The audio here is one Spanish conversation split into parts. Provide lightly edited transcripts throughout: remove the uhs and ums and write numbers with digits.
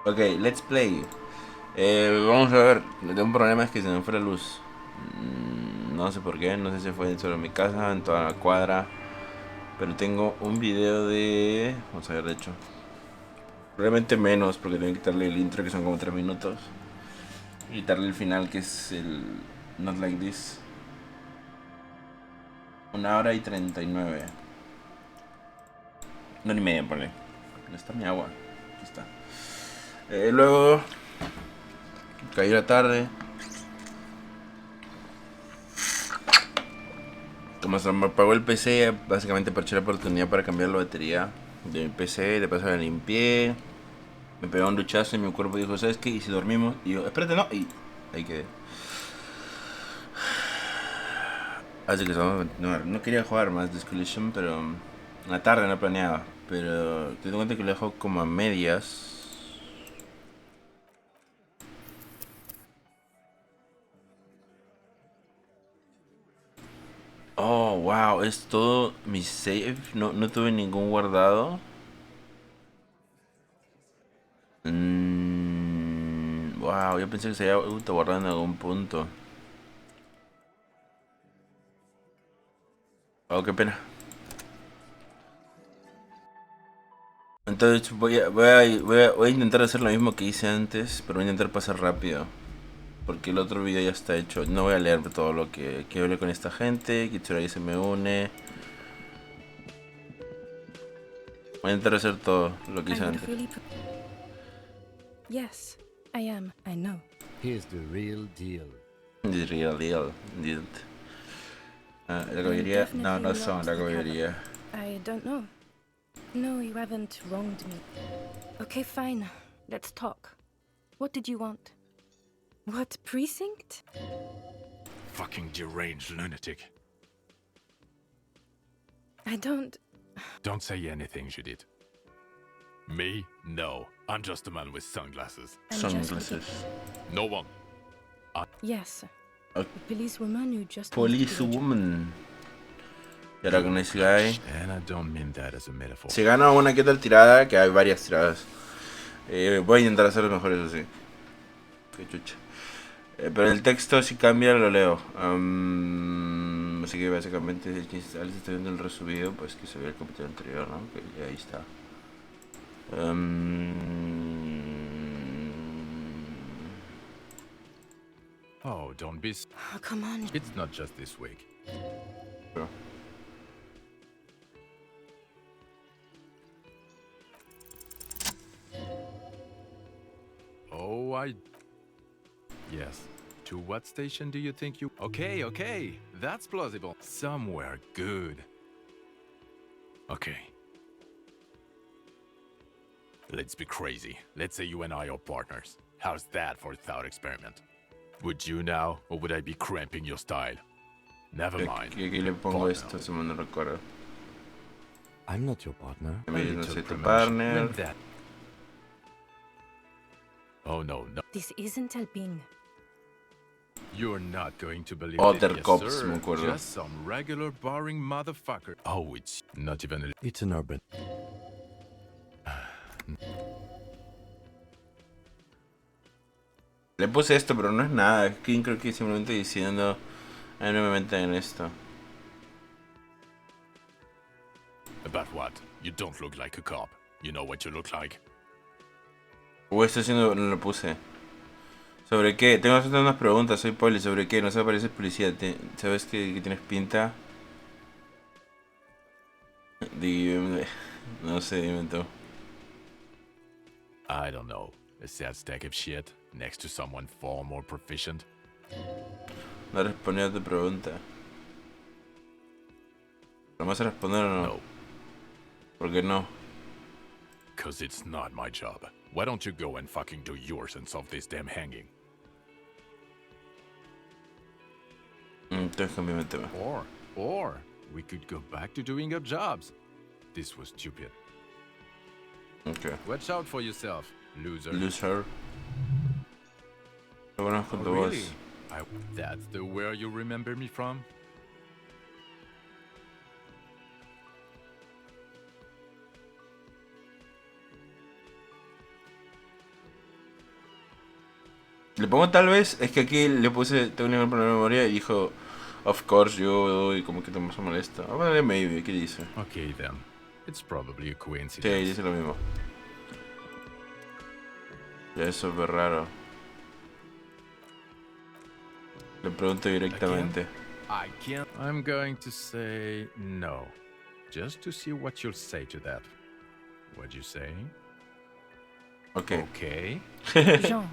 Ok, let's play. Vamos a ver. Tengo un problema, es que se me fue la luz. No sé por qué, no sé si fue solo en mi casa, en toda la cuadra. Pero tengo un video de... Vamos a ver, de hecho. Probablemente menos, porque tengo que quitarle el intro, que son como 3 minutos. Y quitarle el final, que es el... Not Like This. 1 hora y 39. No, ni media, ponle. ¿Dónde está mi agua? Aquí está. Luego... Cayó la tarde. Como se me apagó el PC, básicamente aproveché la oportunidad para cambiar la batería de mi PC, de paso la limpié, me pegó un duchazo y mi cuerpo dijo, ¿sabes qué? ¿Y si dormimos? Y yo, espérate, no, y ahí quedé. Así que no quería jugar más de Elysium, pero en la tarde no planeaba. Pero te doy cuenta que lo dejo como a medias. Oh, wow, es todo mi save, no tuve ningún guardado. Wow, yo pensé que se había guardado en algún punto. Oh, qué pena. Entonces voy a intentar hacer lo mismo que hice antes, pero voy a intentar pasar rápido. Porque el otro video ya está hecho. No voy a leer todo lo que hablé con esta gente. Kitsuragi se me une. Voy a intentar hacer todo lo que I hice would antes. fully. Yes, I am. I know. Here's the real deal. The real deal. Indeed. La I'm caballería. No, definitely no not son la the cab. caballería. I don't know. No, you haven't wronged me. Okay, fine. Let's talk. What did you want? What precinct? Fucking deranged lunatic. I don't. Don't say anything, Judith. Me? No. I'm just a man with sunglasses. I'm just looking. Sunglasses. No one. Yes, A a policewoman who just wants to police do her job. woman. Y ahora con ese guy. And I don't mean that as a metaphor. Se gana una que tal tirada, que hay varias tiradas. Voy a intentar hacerlo mejor, eso sí. Qué chucha. Pero el texto si cambia lo leo. Así que básicamente si alguien está viendo el resubido, pues que se ve el capítulo anterior, ¿no? Que ya ahí está. Oh, don't be. Oh, come on. It's not just this week. Pero, Oh, Yes. To what station do you think you. Okay. That's plausible. Somewhere good. Okay. Let's be crazy. Let's say you and I are partners. How's that for a thought experiment? Would you now, or would I be cramping your style? Never mind. aquí le pongo Partner. esto, se me no recuerdo. I'm not your partner. Me A dice, no little soy tu promotion. partner. When that. Oh no. This isn't helping. You're not going to believe Other this, yes, cops, sir. me acuerdo. Just some regular boring motherfucker. Oh, it's not even a... It's an urban. Le puse esto, pero no es nada. Es que creo que simplemente diciendo. Ay, no me metan en esto. About what? You don't look like a cop. You know what you look like? O esto haciendo, no lo puse. ¿Sobre qué? Tengo que hacer unas preguntas, soy poli, ¿sobre qué? No sé, pareces policía, ¿sabes que tienes pinta? Dime, no sé, dime tú. I don't know. A sad stack of shit next to someone far more proficient. No respondió a tu pregunta. ¿Vamos a responder o no? No, ¿Por qué no? cause it's not my job. Why don't you go and fucking do yours and solve this damn hanging? Entonces cambiame el tema. Or we could go back to doing our jobs. This was stupid. Ok. Watch out for yourself, loser. Loser. Lo conozco Oh, tu really? voz. That's the where you remember me from? Le pongo tal vez, es que aquí le puse, tengo un nivel problema de memoria y dijo, of course, yo, y como que te se molesta. Vamos a darle maybe, ¿qué dice? Okay then. It's probably a Sí, coincidence. dice lo mismo. Ya es súper raro. Le pregunto directamente. I can't. I'm going to say no. Just to see what you'll say to that. What'd you say? Ok. Okay. Jean,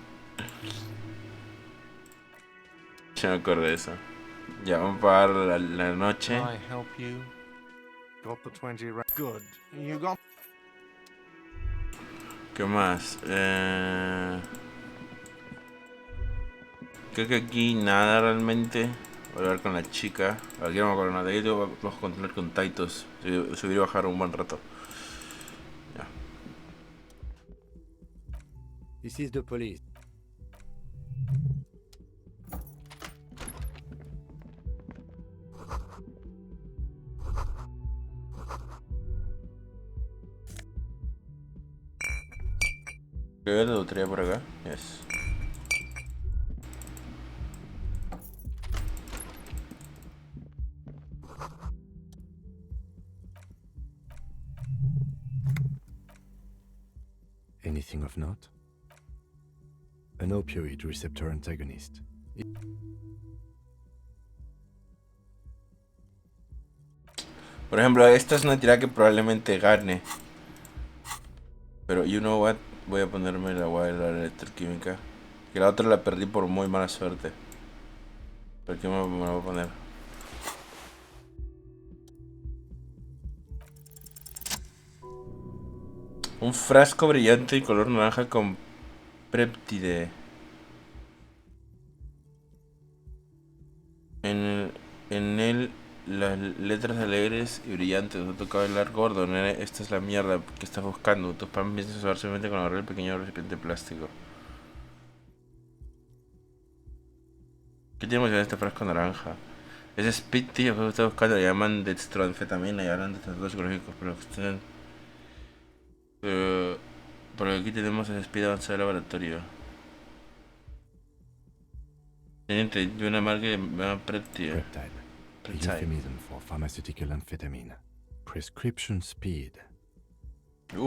Ya me acuerdo de eso. Ya, vamos a pagar la noche. Can I help you? Got the 20 Good. You got. ¿Qué más? Creo que aquí nada realmente. Voy a hablar con la chica. Aquí no me acuerdo nada. De ahí vamos a continuar con Titus. Subir y bajar un buen rato. Ya. This is the police. Creo que la lotería por acá. Yes. Anything of note? An opioid receptor antagonist. Por ejemplo, esta es una tirada que probablemente gane. Pero, you know what? Voy a ponerme la guay de la electroquímica. Que la otra la perdí por muy mala suerte. ¿Por qué me la voy a poner? Un frasco brillante y color naranja con Preptide. En él las letras alegres y brillantes. No toca bailar gordo. Nene, esta es la mierda que estás buscando. Tus pan piensas usar solamente con agarrar el pequeño recipiente de plástico. ¿Qué tiene emoción este frasco naranja? Es Speed, tío, que estoy buscando. Le llaman dextroanfetamina y hablan de trastornos psicológicos. Pero, pero aquí tenemos el Speed avanzado de laboratorio. Teniente, de una marca que me llama Preptide. Peptide. A euphemism for pharmaceutical amphetamine. Prescription speed.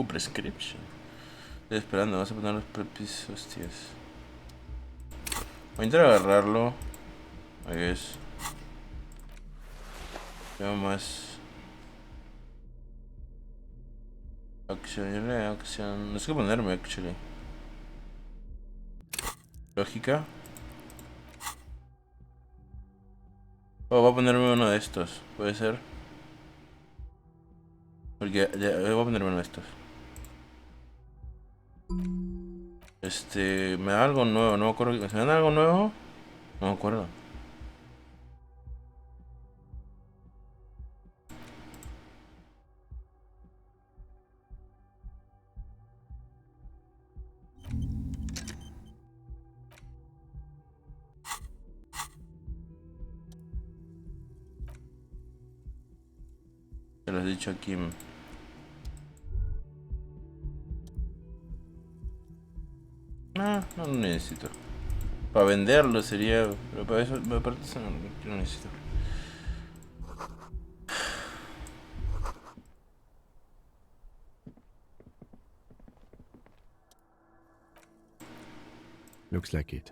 Prescription. Estoy esperando, vamos a poner los prepis, hostias. Voy a intentar agarrarlo. I guess. Tengo más. Acción. No sé qué ponerme, actually. Lógica. Oh, voy a ponerme uno de estos. Puede ser. Porque ya, voy a ponerme uno de estos. Me da algo nuevo, no me acuerdo. ¿Me da algo nuevo? No me acuerdo. Te lo has dicho aquí. No lo necesito. Para venderlo sería. Pero para eso, me parece eso no necesito. Looks like it.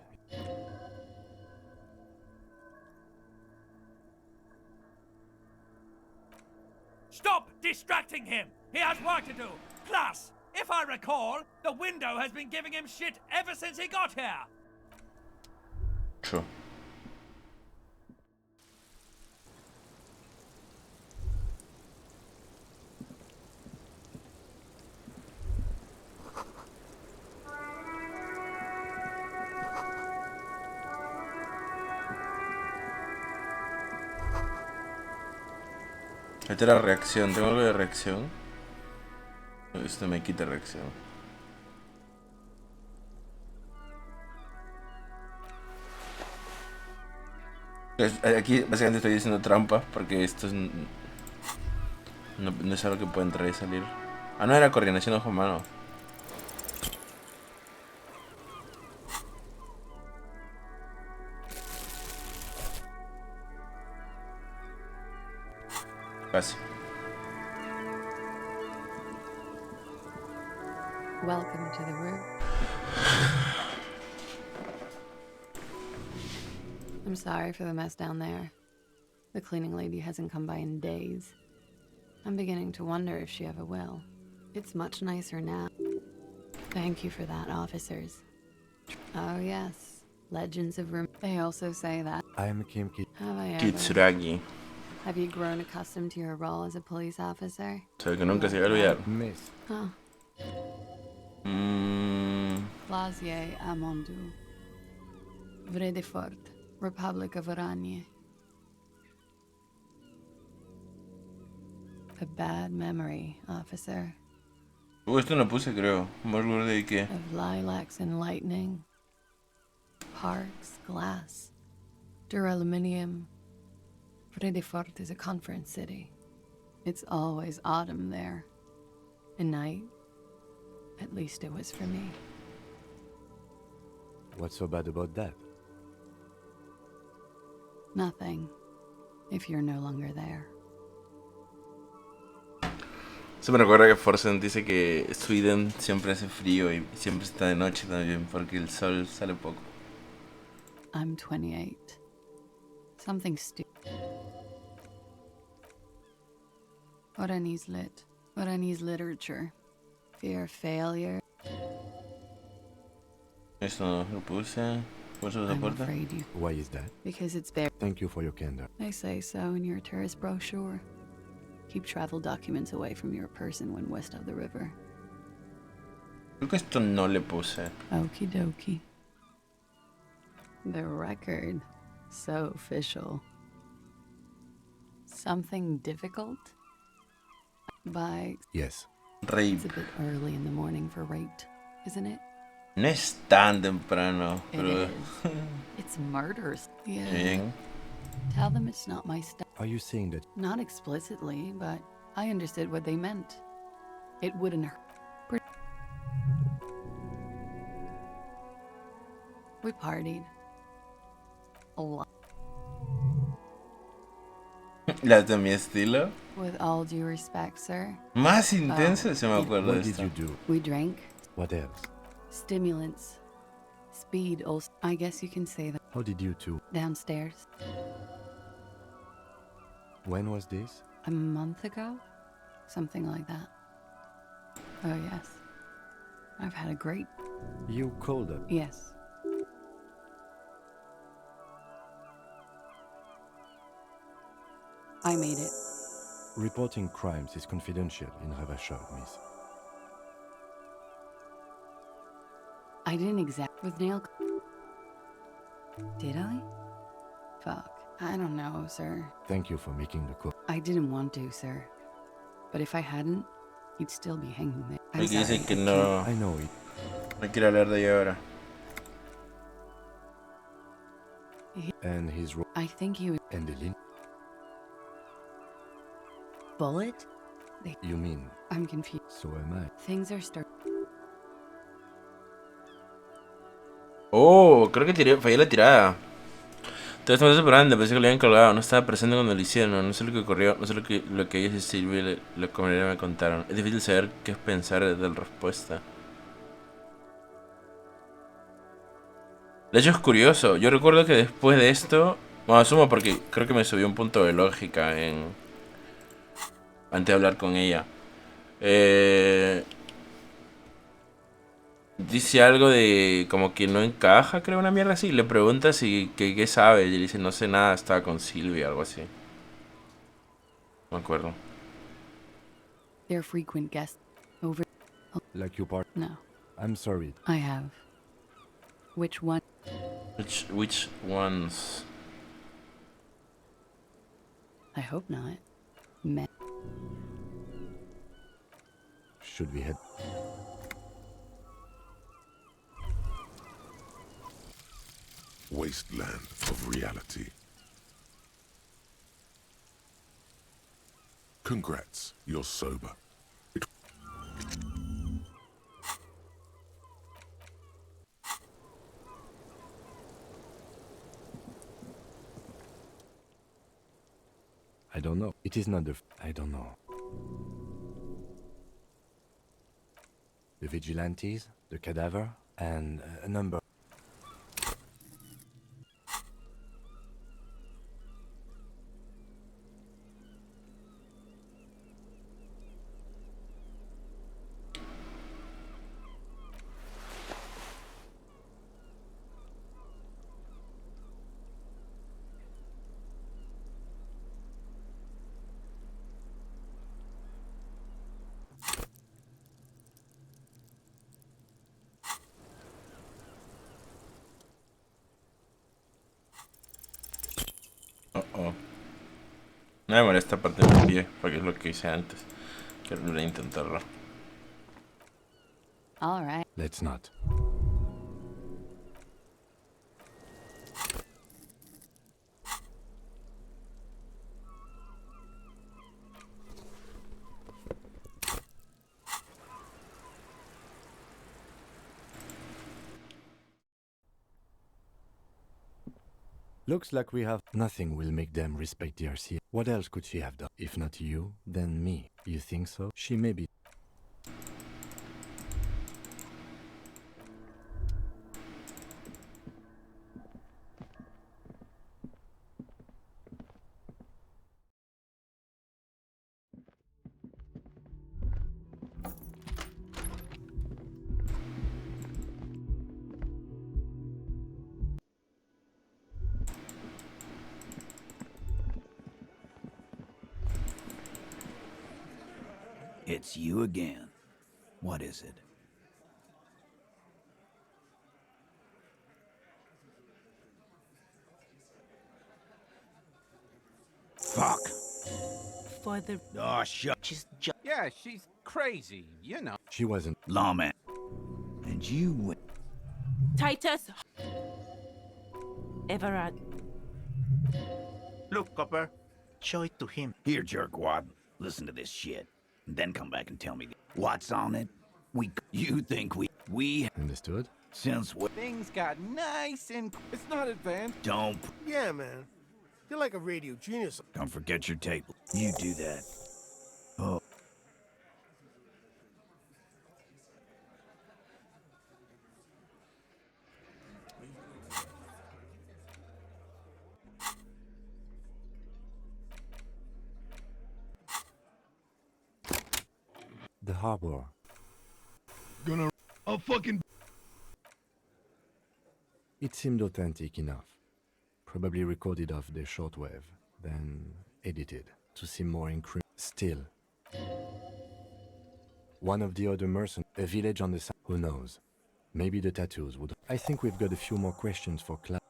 Stop distracting him! He has work to do! Plus, if I recall, the window has been giving him shit ever since he got here! True. Esta era reacción. ¿Tengo algo de reacción? Esto me quita reacción. Aquí básicamente estoy diciendo trampa porque esto es, no es algo que puede entrar y salir. Ah, no, era coordinación ojo-mano. Casi. Welcome to the room. I'm sorry for the mess down there. The cleaning lady hasn't come by in days. I'm beginning to wonder if she ever will. It's much nicer now. Thank you for that, officers. Oh yes, legends of room. They also say that. I'm Kimki. Have I ever? Kitsuragi. Have you grown accustomed to your role as a police officer? Sabe que nunca se va a olvidar. Miss. Huh. Plazier Amondu. Vredefort, Republic of Oranje. A bad memory, officer. Esto no puse, creo. Más lugar de qué. Of lilacs and lightning. Parks, glass. Duraluminium. Vredefort is a conference city. It's always autumn there. A night. At least it was for me. What's so bad about that? Nothing. If you're no longer there. Eso me recuerda que Forsen dice que Sweden siempre hace frío y siempre está de noche también porque el sol sale poco. I'm 28. Something stupid. Oranese lit. Oranese literature. Fear of failure. Esto no lo puse. ¿Por eso se I'm aporta? afraid you. Why is that? Because it's bare. Thank you for your candor. They say so in your tourist brochure. Keep travel documents away from your person when west of the river. Creo que esto no le puse. Okie dokie. The record. So official. Something difficult? By. Yes. It's Rape. a bit early in the morning for rape, isn't it? No es tan temprano, It pero... is. It's murderous. Yeah. Bien. Tell them it's not my stuff. Are you saying that? Not explicitly, but I understood what they meant. It wouldn't hurt. We partied. A lot. Las de mi estilo. With all due respect, sir. Más intensa, se me acuerdo de What did esto. you do? We drank. What else? Stimulants. Speed also. I guess you can say that. How did you two? Downstairs. When was this? A month ago? Something like that. Oh, yes. I've had a great... You called up. Yes. I made it. Reporting crimes is confidential in Ravachol, miss. I didn't exact with nail. Did I? Fuck. I don't know, sir. Thank you for making the call. I didn't want to, sir. But if I hadn't, he'd still be hanging there. I'm Aquí dice sorry, que I no, I know it. no quiere hablar de ella ahora. And his ro- I think he was... and the link. Bullet? You mean? I'm confused. So am I. Things are starting... Oh, creo que fallé la tirada. Todo esto me está esperando, pensé que lo habían colgado. No estaba presente cuando lo hicieron. No sé lo que ocurrió. No sé lo que ellos y Silvia la comunidad me contaron. Es difícil saber qué pensar de la respuesta. De hecho es curioso. Yo recuerdo que después de esto... Bueno, asumo porque creo que me subió un punto de lógica antes de hablar con ella. Dice algo de como que no encaja, creo, una mierda así. Le pregunta si qué sabe. Y le dice, no sé nada, estaba con Silvia, algo así. No me acuerdo. They're frequent guests. Over... Like you part. No, I'm sorry. I have. Which one? Which ones? I hope not. Men. Should we head? Wasteland of reality. Congrats, you're sober. I don't know. It is not the... I don't know. The vigilantes, the cadaver, and a number... Oh, oh. No me molesta parte del pie, porque es lo que hice antes. Quiero volver a intentarlo. All right. Let's not. Looks like we have... Nothing will make them respect the RC. What else could she have done? If not you, then me. You think so? She may be... It's you again. What is it? Fuck. For the... Oh, shut. Yeah, she's crazy, you know. She wasn't... Lawman. And you went. Titus! Everard. Look, Copper. Show it to him. Here, jerkwad. Listen to this shit. And then come back and tell me what's on it. You think we Understood? since what? Things got nice and... It's not advanced. Don't Yeah, man. You're like a radio genius. don't forget your tape. You do that. Oh. The harbor. I'll fucking. It seemed authentic enough. Probably recorded off the shortwave, then edited to seem more Still. One of the other mercenaries, a village on the side. Who knows? Maybe the tattoos would... I think we've got a few more questions for class.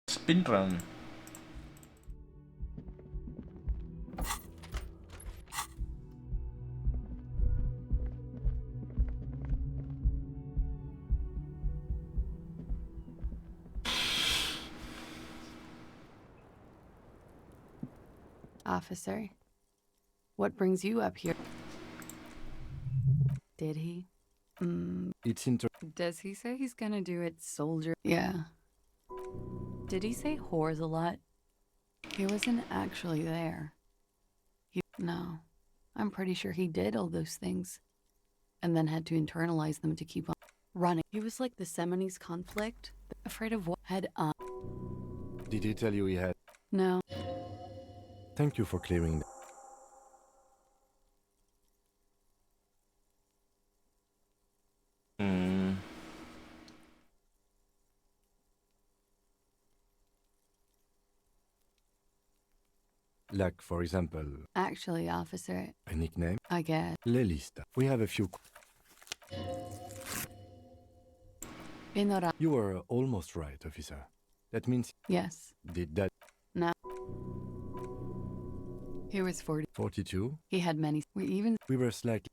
Speedrun. Officer, what brings you up here? Did he? It's Does he say he's gonna do it, soldier? Yeah. Did he say whores a lot? He wasn't actually there. No. I'm pretty sure he did all those things. And then had to internalize them to keep on running. He was like the Seminese conflict. Afraid of what? Did he tell you he had... No. Thank you for clearing that. Like, for example... Actually, officer... A nickname? I guess. Le lista. We have a few... You were almost right, officer. That means... Yes. Did that... No. He was 40. 42? He had many... We were slightly...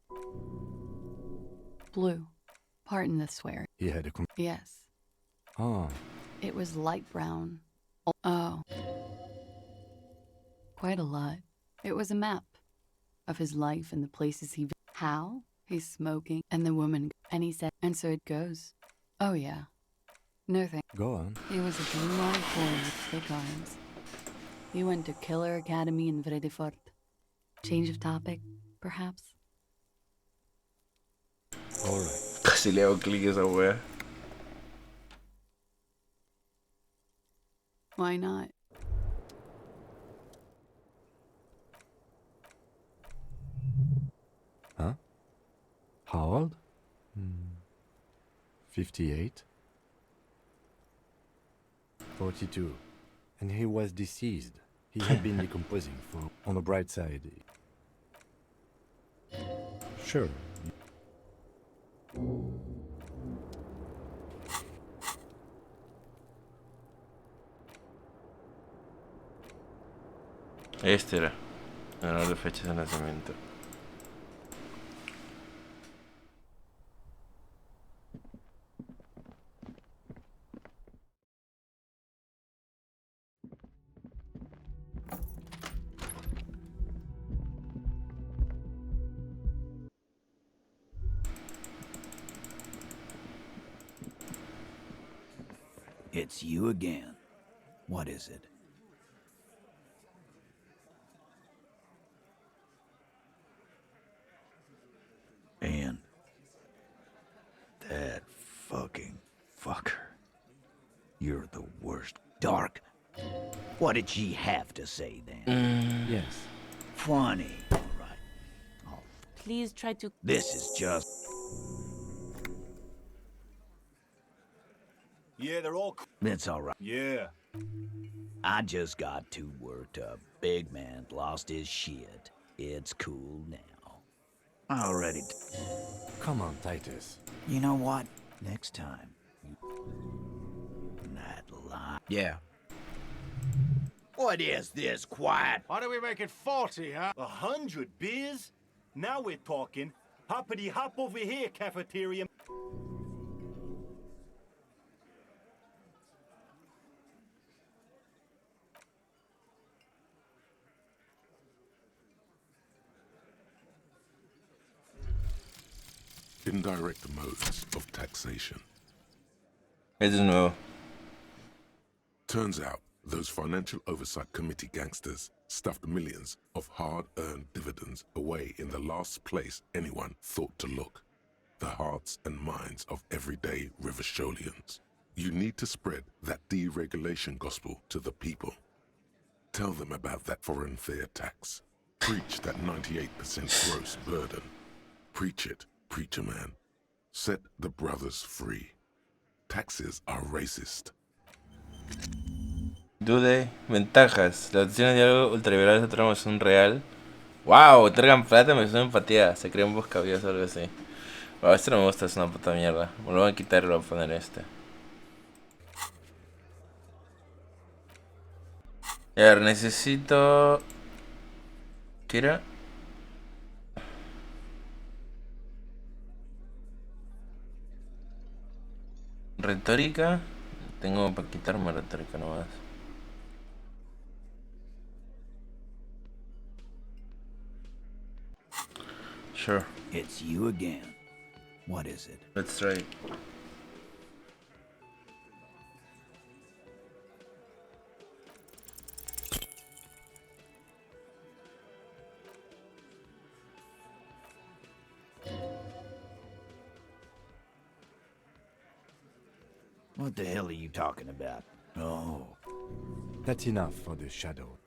Blue. Pardon the swear. He had a... Yes. Ah. It was light brown. Oh. Quite a lot. It was a map of his life and the places he... How? He's smoking, and the woman, and he said, and so it goes. Oh yeah. No thank. Go on. He was a blue-eyed boy with thick arms. He went to Killer Academy in Vredefort. Change of topic, perhaps? Alright. Casi le hago clic a esa wea. Why not? Huh? How old? 58? 42. And he was deceased. He had been decomposing for... On the bright side... Sure. Este era. No las fechas de nacimiento. It's you again. What is it? And that fucking fucker. You're the worst. Dark. What did she have to say then? Yes. Funny. All right. Please try to... This is just... Yeah, they're all... It's all right. Yeah. I just got too worked up. Big man lost his shit. It's cool now. Already. Come on, Titus. You know what? Next time. That line. Yeah. What is this? Quiet. Why do we make it 40, huh? 100 beers? Now we're talking. Hoppity hop over here, cafeteria. Indirect modes of taxation. Este es nuevo. Turns out those Financial Oversight Committee gangsters stuffed millions of hard-earned dividends away in the last place anyone thought to look. The hearts and minds of everyday Rivasholians. You need to spread that deregulation gospel to the people. Tell them about that foreign fair tax. Preach that 98% gross burden. Preach it, preacher man. Set the brothers free. Taxes are racist. Dude, ventajas. Las opciones de algo ultraliberales de tramo son real. Wow, otorgan plata, me suena empatía. Se crean buscavidas o algo así. Wow, este no me gusta, es una puta mierda. Me lo voy a quitar y lo voy a poner este. A ver, necesito... ¿Qué era? Retórica. Tengo para quitarme retórica nomás. Sure. It's you again. What is it? Let's try it. What the hell are you talking about? Oh. That's enough for the shadow.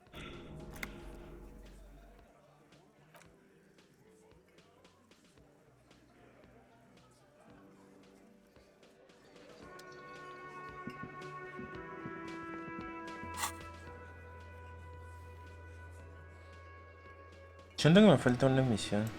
Siento que me falta una misión.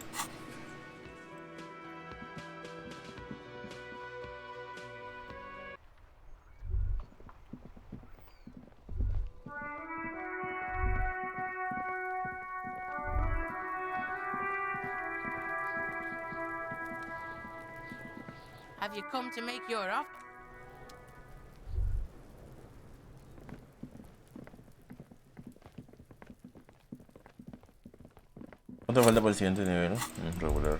Have you come to make your offer? ¿Cuánto falta para el siguiente nivel? Regular.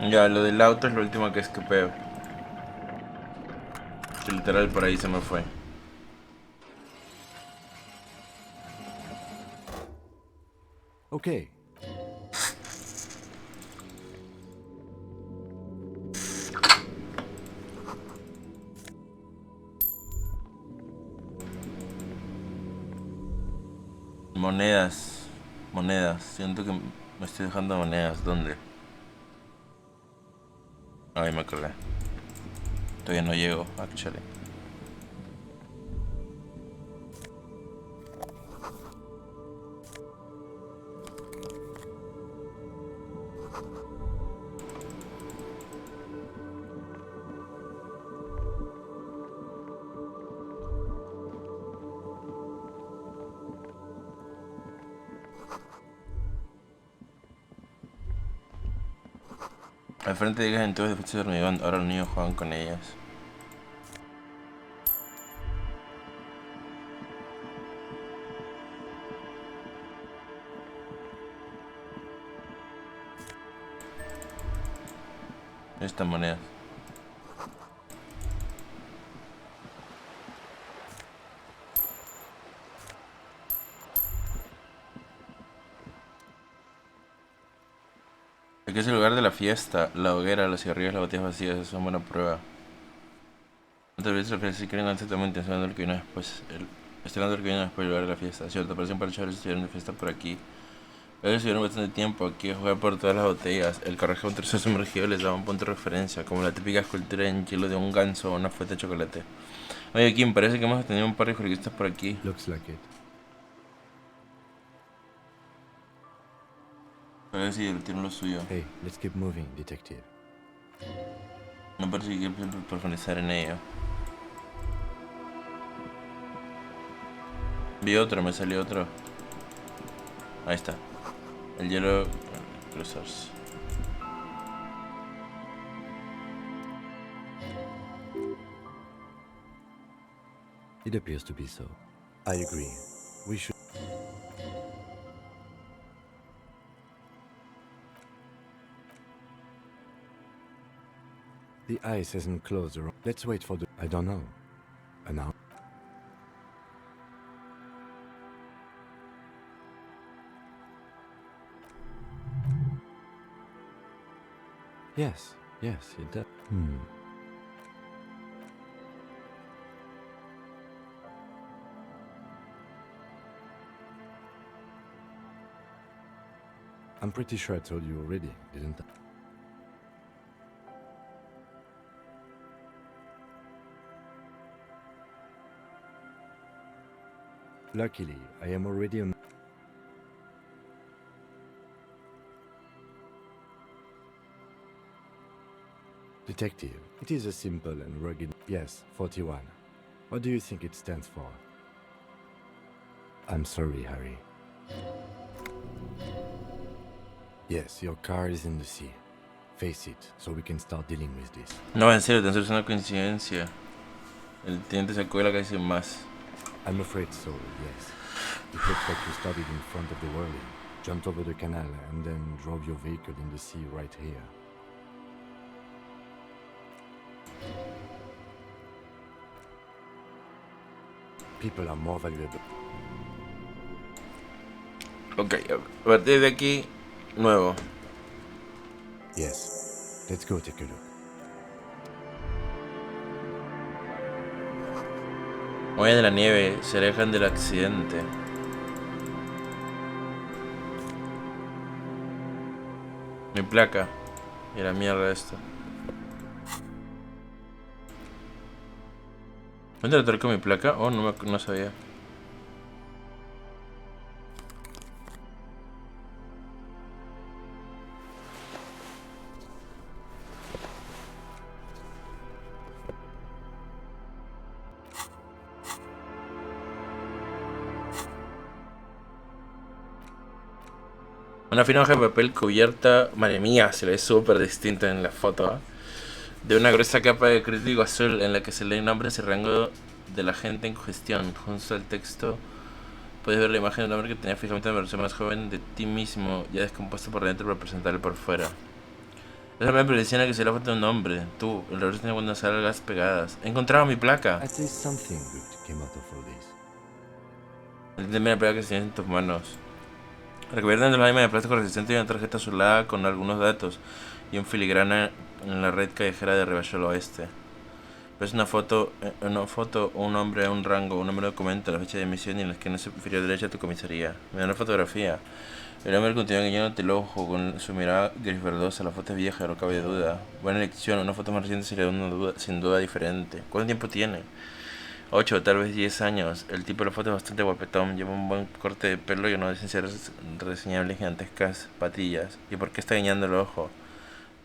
Ya, lo del auto es lo último que escapeo. Que literal por ahí se me fue. Okay. Monedas. Monedas. Siento que me estoy dejando monedas. ¿Dónde? Ay, me acordé. Todavía no llego, actually. Al frente de ellas entonces después de hormigón, ahora los niños juegan con ellas. Estas monedas. Aquí es el lugar de la fiesta, la hoguera, los cigarrillos, las botellas vacías, eso es una buena prueba. No te olvides de la fiesta si quieren lanzar también, estoy hablando del que vino después. Estoy hablando del que vino después del lugar de la fiesta. Cierto, parece un par de chavales estuvieron de fiesta por aquí. Ellos estuvieron bastante tiempo aquí a jugar por todas las botellas. El carruaje un trozo sumergido les daba un punto de referencia, como la típica escultura en hielo de un ganso o una fuente de chocolate. Oye, Kim, parece que hemos tenido un par de jueguistas por aquí. Looks like it. Parece que divirtieron lo suyo. Hey, let's keep moving, detective. No parece que quiero profundizar en ello. Vi otro, me salió otro. Ahí está. El hielo... cruzarse. It appears to be so. I agree. We should... The ice hasn't closed around. Let's wait for the... I don't know. An hour? Yes, it does. I'm pretty sure I told you already, didn't I? Luckily, I am already on... Detective, it is a simple and rugged... Yes, 41. What do you think it stands for? I'm sorry, Harry. Yes, your car is in the sea. Face it, so we can start dealing with this. No, en serio, es una coincidencia. El teniente se cuela casi más. I'm afraid so, yes. It looks like you started in front of the whirling, jumped over the canal, and then drove your vehicle in the sea right here. People are more valuable. Ok, a partir de aquí, nuevo. Yes, let's go take a look. Huellas de la nieve, se alejan del accidente. Mi placa. Y la mierda esto. ¿Dónde le toco mi placa? Oh, no sabía. Una fina hoja de papel cubierta, madre mía, se ve súper distinto en la foto, ¿eh? De una gruesa capa de crítico azul en la que se leen nombres y rango de la gente en cuestión. Junto al texto puedes ver la imagen de un hombre que tenía fijamente una versión más joven de ti mismo, ya descompuesto por dentro para presentarlo por fuera. Esa me presiona que se la foto de un hombre. Tú, el reloj tiene unas algas pegadas. He encontrado mi placa. At least something good came out of all this. Dime la placa que tienes en tus manos. Recubierta en la lámina de plástico resistente y una tarjeta azulada con algunos datos y un filigrana en la red callejera de Ribayo al Oeste. Es una foto, un hombre, un rango, un número de documento, la fecha de emisión y en la esquina superior derecha de tu comisaría. Me da una fotografía. El hombre continúa guiñándote el ojo con su mirada gris verdosa. La foto es vieja, no cabe duda. Buena elección, una foto más reciente sería sin duda diferente. ¿Cuánto tiempo tiene? 8, tal vez 10 años. El tipo de la foto es bastante guapetón. Lleva un buen corte de pelo y una decencia reseñables gigantescas patillas. ¿Y por qué está guiñando el ojo?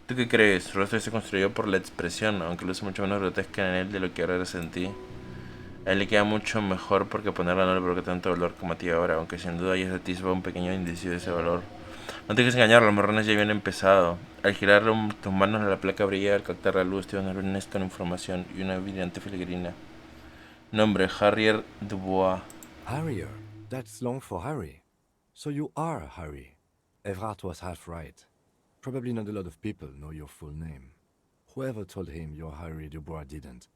¿Tú qué crees? Su rostro se construyó por la expresión, aunque luce mucho menos grotesca en él de lo que ahora sentí. A él le queda mucho mejor porque ponerla no le provoca tanto dolor como a ti ahora, aunque sin duda ya se atisba un pequeño indicio de ese valor. No te dejes engañar, los morrones ya habían empezado. Al girar tus manos la placa brilla al captar la luz, te da una lunes con información y una brillante filigrina. Nombre, Harrier Dubois. Harrier? That's long for Harry. So you are Harry. Everard was half right. Probably not a lot of people know your full name. Whoever told him you're Harry Dubois didn't.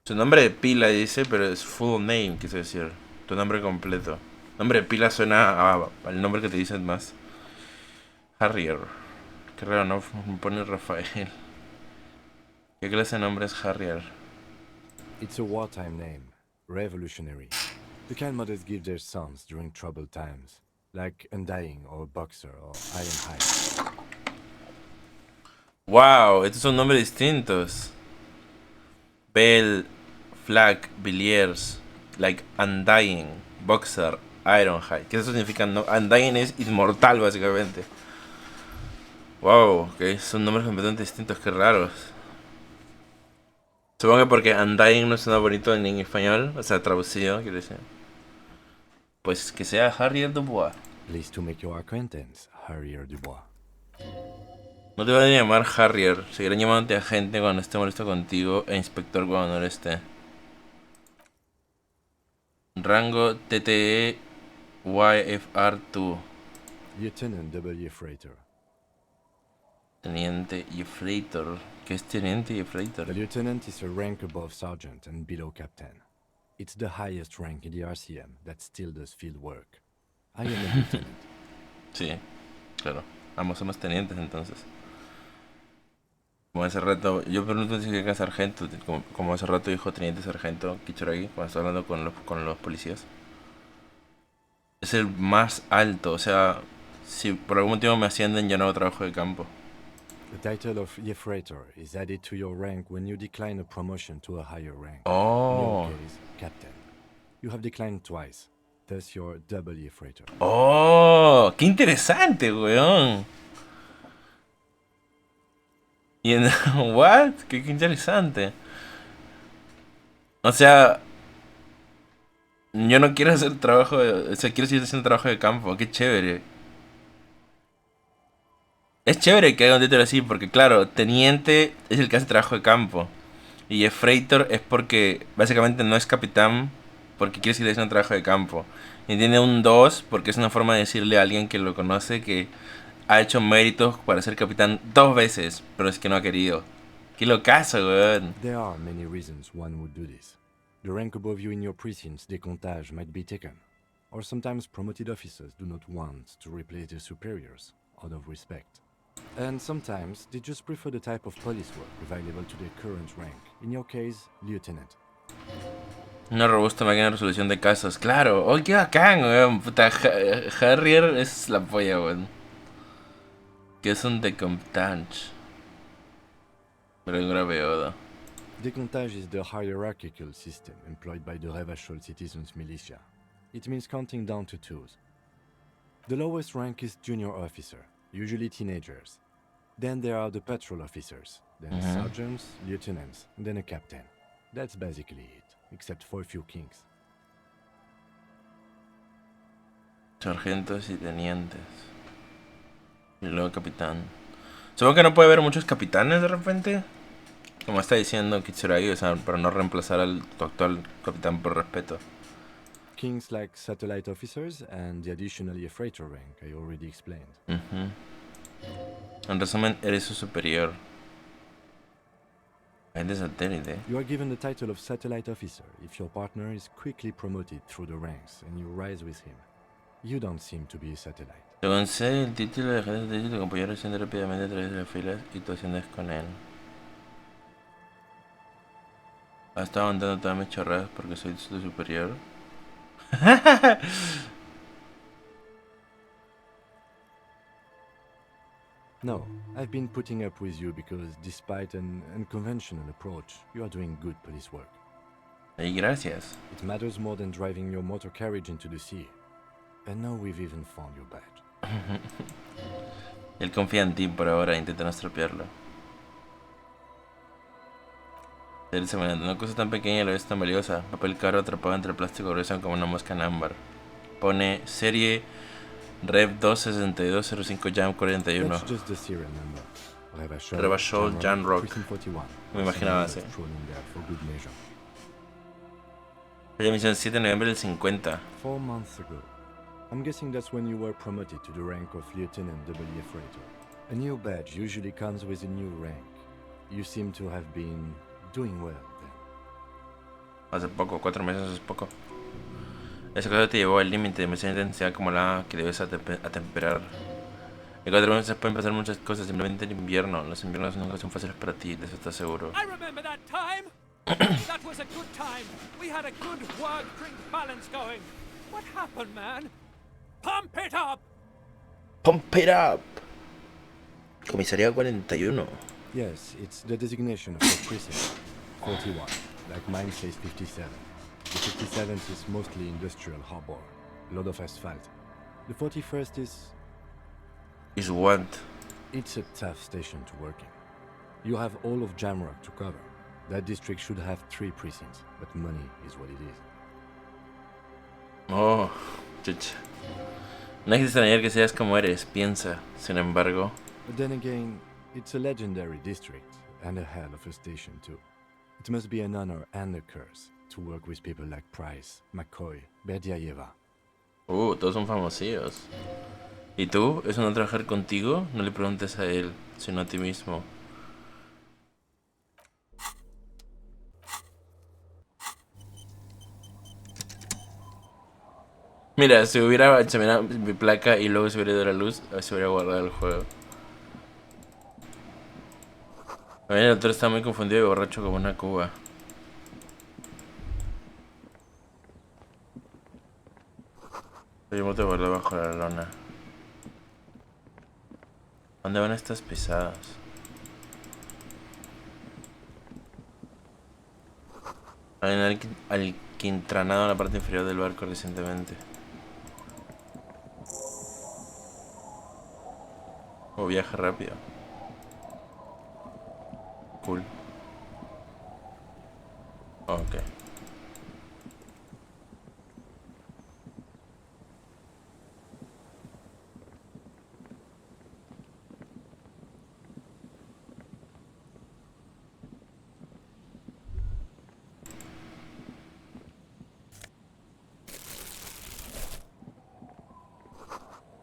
Su nombre de pila dice, pero es full name, quise decir. Tu nombre completo. Nombre de pila suena al nombre que te dicen más. Harrier. Qué raro, no me pone Rafael. ¿Qué clase de nombre es Harrier? It's a wartime name. Revolutionary. The kind mothers give their sons during troubled times. Like Undying or Boxer or Ironhide. Wow, estos son nombres distintos. Bell, Flag, Villiers, like Undying, Boxer, Ironhide. ¿Qué eso significa? No, Undying es inmortal, básicamente. Wow, ok, son nombres completamente distintos, qué raros. Supongo que porque Undying no suena bonito en español, o sea, traducido, quiero decir. Pues que sea Harrier Dubois. Pleased to make your acquaintance, Harrier Dubois. No te van a llamar Harrier, seguirán llamándote agente cuando esté molesto contigo e inspector cuando no lo esté. Rango TTE YFR2. Lieutenant W. Freighter. Teniente Yefreitor. ¿Qué es Teniente Yefreitor? The lieutenant is a rank above sergeant and below captain. It's the highest rank in the RCM that still does field work. I am a lieutenant. Sí, claro. Ambos somos tenientes entonces. Como hace rato, yo pregunto si es sargento, como hace rato dijo teniente sargento Kichuragi cuando estaba hablando con los policías. Es el más alto, o sea, si por algún motivo me ascienden ya no hago trabajo de campo. The title of Yefreitor is added to your rank when you decline a promotion to a higher rank. Oh. In your case, captain. You have declined twice, thus you're double Yefreitor. Oh, qué interesante, weón. Y en what? Qué interesante. O sea, yo no quiero hacer trabajo o sea, quiero seguir haciendo trabajo de campo, qué chévere. Es chévere que haga un título así, porque claro, teniente es el que hace trabajo de campo. Y Efreitor es porque básicamente no es capitán, porque quiere seguir haciendo trabajo de campo. Y tiene un 2 porque es una forma de decirle a alguien que lo conoce que ha hecho méritos para ser capitán 2 veces, pero es que no ha querido. Qué locazo, weón. There are many reasons one would do this. The rank above you in your precinct's decontage might be taken. Or sometimes promoted officers do not want to replace their superiors, out of respect. And sometimes they just prefer the type of police work available to their current rank. In your case, lieutenant. Una robusta máquina de resolución de casos, claro. ¡Oh, qué bacán, weón! Puta, Harrier es la polla, weón. ¿Qué es un decontage? Pero en graveoda. Decontage is the hierarchical system employed by the Revachol citizens militia. It means counting down to 2s. The lowest rank is junior officer, usually teenagers. Then there are the patrol officers, then sergeants, lieutenants, and then a captain. That's basically it, except for a few kings. Sargentos y tenientes. Y luego capitán. Supongo que no puede haber muchos capitanes de repente. Como está diciendo Kitsuragi, o sea, para no reemplazar al tu actual capitán por respeto. Kings like satellite officers and the additionally a freighter rank I already explained. En resumen, eres su superior. Es de satélite. You are given the title of satellite officer if your partner is quickly promoted through the ranks and you rise with him. You don't seem to be a satellite. Te concede el título de jefe de tu compañero asciende rápidamente a través de las filas y tú asciendes con él. Ha estado aguantando todas mis chorradas porque soy tu superior. No, I've been putting up with you because despite an unconventional approach, you are doing good police work. Y gracias. It matters more than driving your motor carriage into the sea. And now we've even found your badge. Él confía en ti por ahora, intenta no estropearlo. Él se mantiene una cosa tan pequeña y a la vez tan valiosa. Papel caro atrapado entre el plástico grueso como una mosca en ámbar. Pone serie Rev 26205 Jam 41. That's just the serial number. Revachol Jan Rock. Precinct 41. Me imaginaba así. La misión 7 de noviembre del 50. 4 months ago. I'm guessing that's when you were promoted to the rank of Lieutenant W. Freighter. A new badge usually comes with a new rank. You seem to have been doing well then. Hace poco, 4 meses es poco. Esa cosa te llevó al límite de demasiada intensidad como la que debes atemperar. En 4 meses pueden pasar muchas cosas, simplemente en invierno. Los inviernos nunca son fáciles para ti, de eso estás seguro. I remember that time. That was a good time. We had a good work-drink balance going. What happened, man? Pump it up! Pump it up! Comisaría 41. Yes, it's the designation of the precinct. 41. Like mine says 57. The 57th is mostly industrial harbor. A lot of asphalt. The 41st is... Is what? It's a tough station to work in. You have all of Jamrock to cover. That district should have 3 precincts, but money is what it is. Oh, chucha. No es extrañar que seas como eres, piensa, sin embargo. But then again, it's a legendary district, and a hell of a station too. It must be an honor and a curse to work with people like Price, McCoy, Berdiayeva. Todos son famosillos. ¿Y tú? ¿Es no trabajar contigo? No le preguntes a él, sino a ti mismo. Mira, si hubiera hecho mi placa y luego se hubiera ido la luz, se hubiera guardado el juego. El otro está muy confundido y borracho como una cuba. Seguimos de vuelta bajo la lona. ¿Dónde van estas pisadas? Hay alquintranado en la parte inferior del barco recientemente. Viaja rápido. Cool. Ok.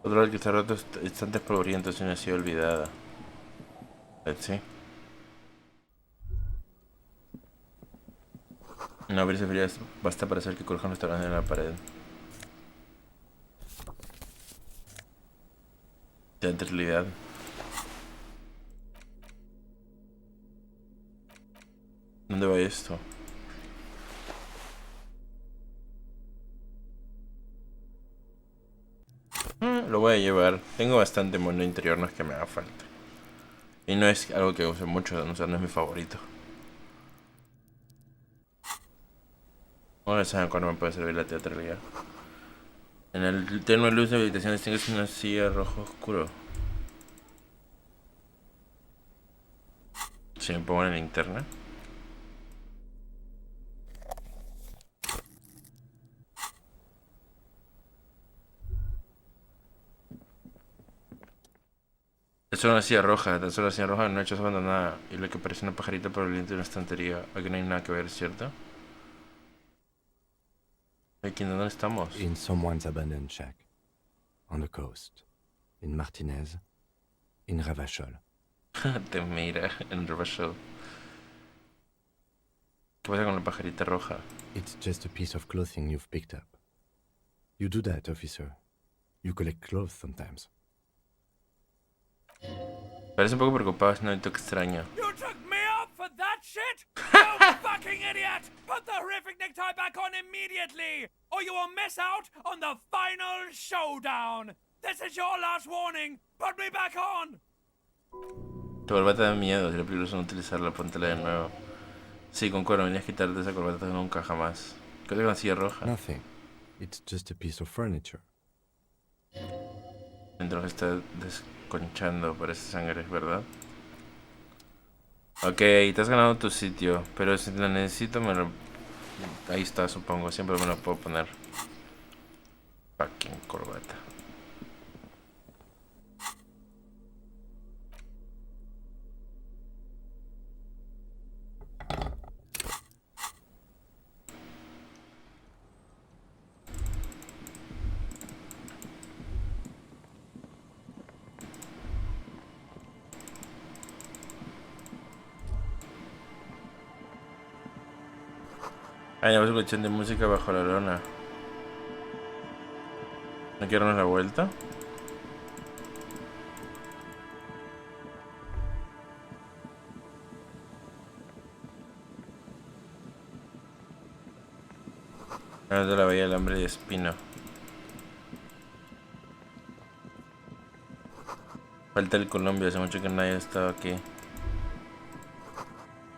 Otro al que está roto estantes polvorientos y no ha sido olvidada. Sí. Una brisa fría basta para hacer que colocan los tablones en la pared. Teatralidad. ¿Dónde va esto? Lo voy a llevar. Tengo bastante mundo interior, no es que me haga falta. Y no es algo que use mucho, o sea, no es mi favorito. Ahora saben cuándo me puede servir la teatralidad. En el tenue luz de habitación distingues una silla rojo oscuro. Si me pongo en la linterna. Es una silla roja, tan solo la silla roja no ha hecho abandonada y lo que parece una pajarita por el viento de una estantería. Aquí no hay nada que ver, ¿cierto? Aquí, ¿dónde estamos? In someone's abandoned shack. On the coast. In Martinez. In Ravachol. Te mira en Ravachol. ¿Qué pasa con la pajarita roja? It's just a piece of clothing you've picked up. You do that, officer. You collect clothes sometimes. Parece un poco preocupado, es un hábito extraño. You took me up for that shit? You fucking idiot! Put the horrific necktie back on immediately, or you will miss out on the final showdown. This is your last warning. Put me back on. Tu corbata da miedo, sería peligroso no utilizarla, póntela de nuevo. Sí, concuerdo, no venías a quitarte esa corbata nunca, jamás. ¿Qué es con la silla roja? Nothing. It's just a piece of furniture. Mientras está desconchando, parece sangre, ¿verdad? Ok, te has ganado tu sitio, pero si lo necesito me lo... Ahí está, supongo, siempre me lo puedo poner. Fucking corbata. Hay una colección de música bajo la lona. ¿No quiero darnos la vuelta? Ahora de la bahía del hambre y espino. Falta el Colombia, hace mucho que nadie ha estado aquí.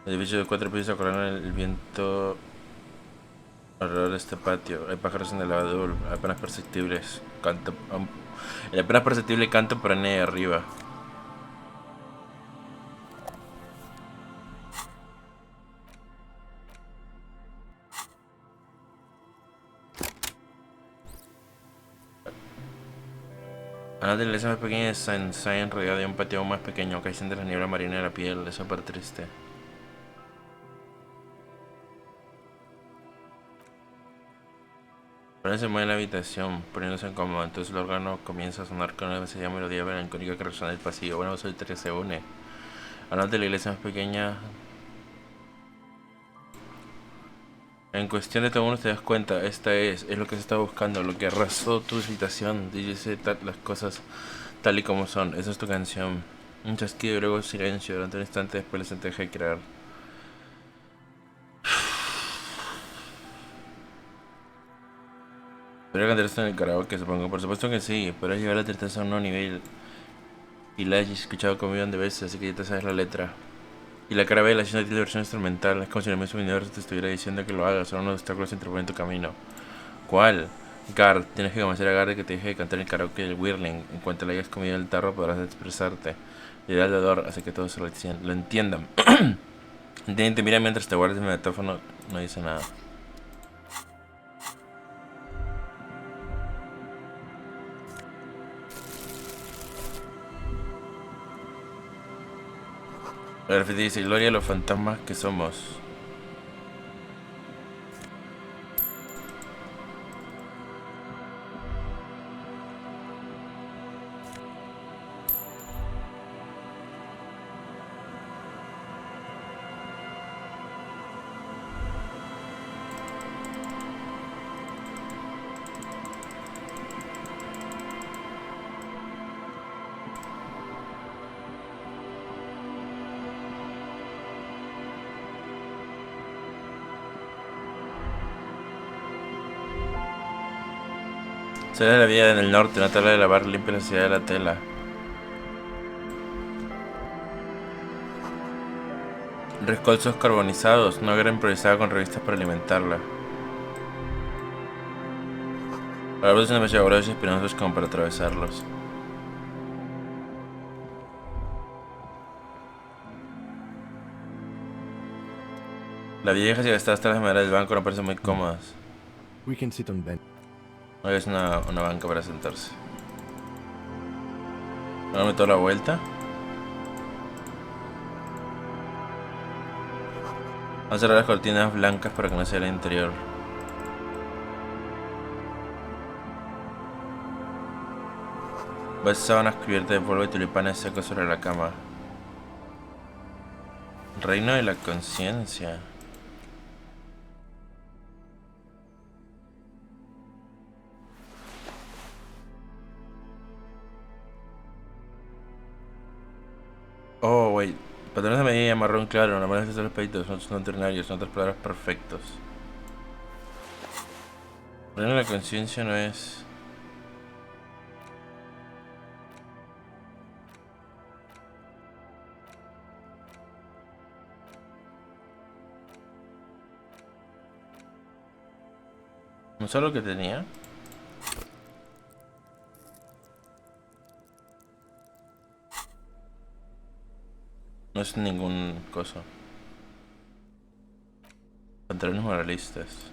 El edificio de 4 pisos corona el viento alrededor de este patio. Hay pájaros en el abedul, apenas perceptibles. El apenas perceptible canto perenne de arriba. Ana de la iglesia más pequeña de Saint Saint, rodeada de un patio aún más pequeño, que siente la niebla marina de la piel, es súper triste. Pero se mueve en la habitación, poniéndose incómodo, entonces el órgano comienza a sonar con una sencilla melodía melancólica que resuena en el pasillo. Una voz solitaria se une. Ana de la iglesia más pequeña. En cuestión de todo uno te das cuenta, esta es lo que se está buscando, lo que arrasó tu habitación, dice las cosas tal y como son. Esa es tu canción. Un chasquido y luego silencio durante un instante, después les deja de crear. ¿Podría cantar esto en el karaoke, supongo? Por supuesto que sí, pero es llevar la tristeza a un nuevo nivel. Y la has escuchado como un millón de veces, así que ya te sabes la letra. Y la cara vela haciendo la versión instrumental, es como si el mismo universo te estuviera diciendo que lo hagas, son unos obstáculos que interponen en tu camino. ¿Cuál? Gard, tienes que convencer a Gard de que te deje de cantar el karaoke del Whirling. En cuanto le hayas comido el tarro podrás expresarte. Le da el dador, hace que todos lo entiendan. Te mira mientras te guardas el metáfono, no dice nada. El graffiti dice, gloria a los fantasmas que somos. Sale de la vía en el norte, una tabla de lavar limpia la ciudad de la tela. Rescolzos carbonizados, una guerra improvisada con revistas para alimentarla. Los árboles son demasiado gruesos y espinosos como para atravesarlos. La vieja se gastaba hasta las maderas del banco, no parecen muy cómodas. We can sit on bench. No es una banca para sentarse. Dame toda la vuelta. Vamos a cerrar las cortinas blancas para que no se vea el interior. Ves sábanas cubiertas de polvo y tulipanes secos sobre la cama. Reino de la conciencia. Oh, wait. Patrones de medida marrón claro, normales de los peditos, son ternarios, son otras palabras perfectos. Reino de la conciencia no es... ¿No sé lo que tenía? No es ningún coso. Pantalones moralistas.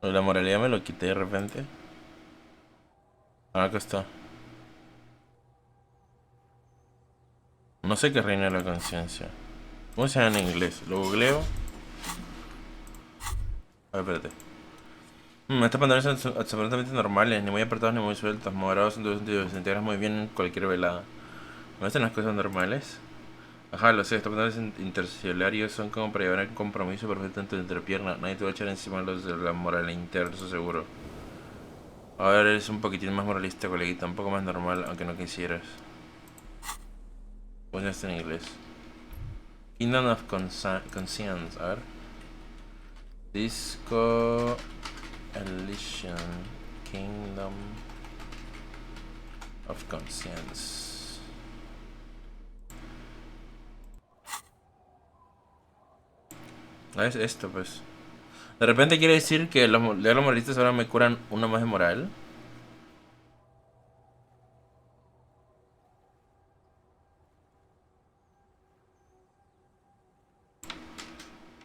La moralidad me lo quité de repente. Acá está. No sé qué reina de la conciencia. ¿Cómo se llama en inglés? Lo googleo. A ver, espérate. Estos pantalones son absolutamente normales, ni muy apretados ni muy sueltos, moderados en todo sentido, se integran muy bien en cualquier velada. ¿No hacen las cosas normales? Ajá, lo sé, estos pantalones intercelarios son como para llevar el compromiso perfecto en tu entrepierna. Nadie te va a echar encima los de la moral interna, eso seguro. A ver, eres un poquitín más moralista, coleguita, un poco más normal, aunque no quisieras. Pues ya está en inglés. Kingdom of Conscience, a ver. Disco Elysium Kingdom of Conscience. Es esto, pues. De repente quiere decir que los moralistas ahora me curan uno más de moral.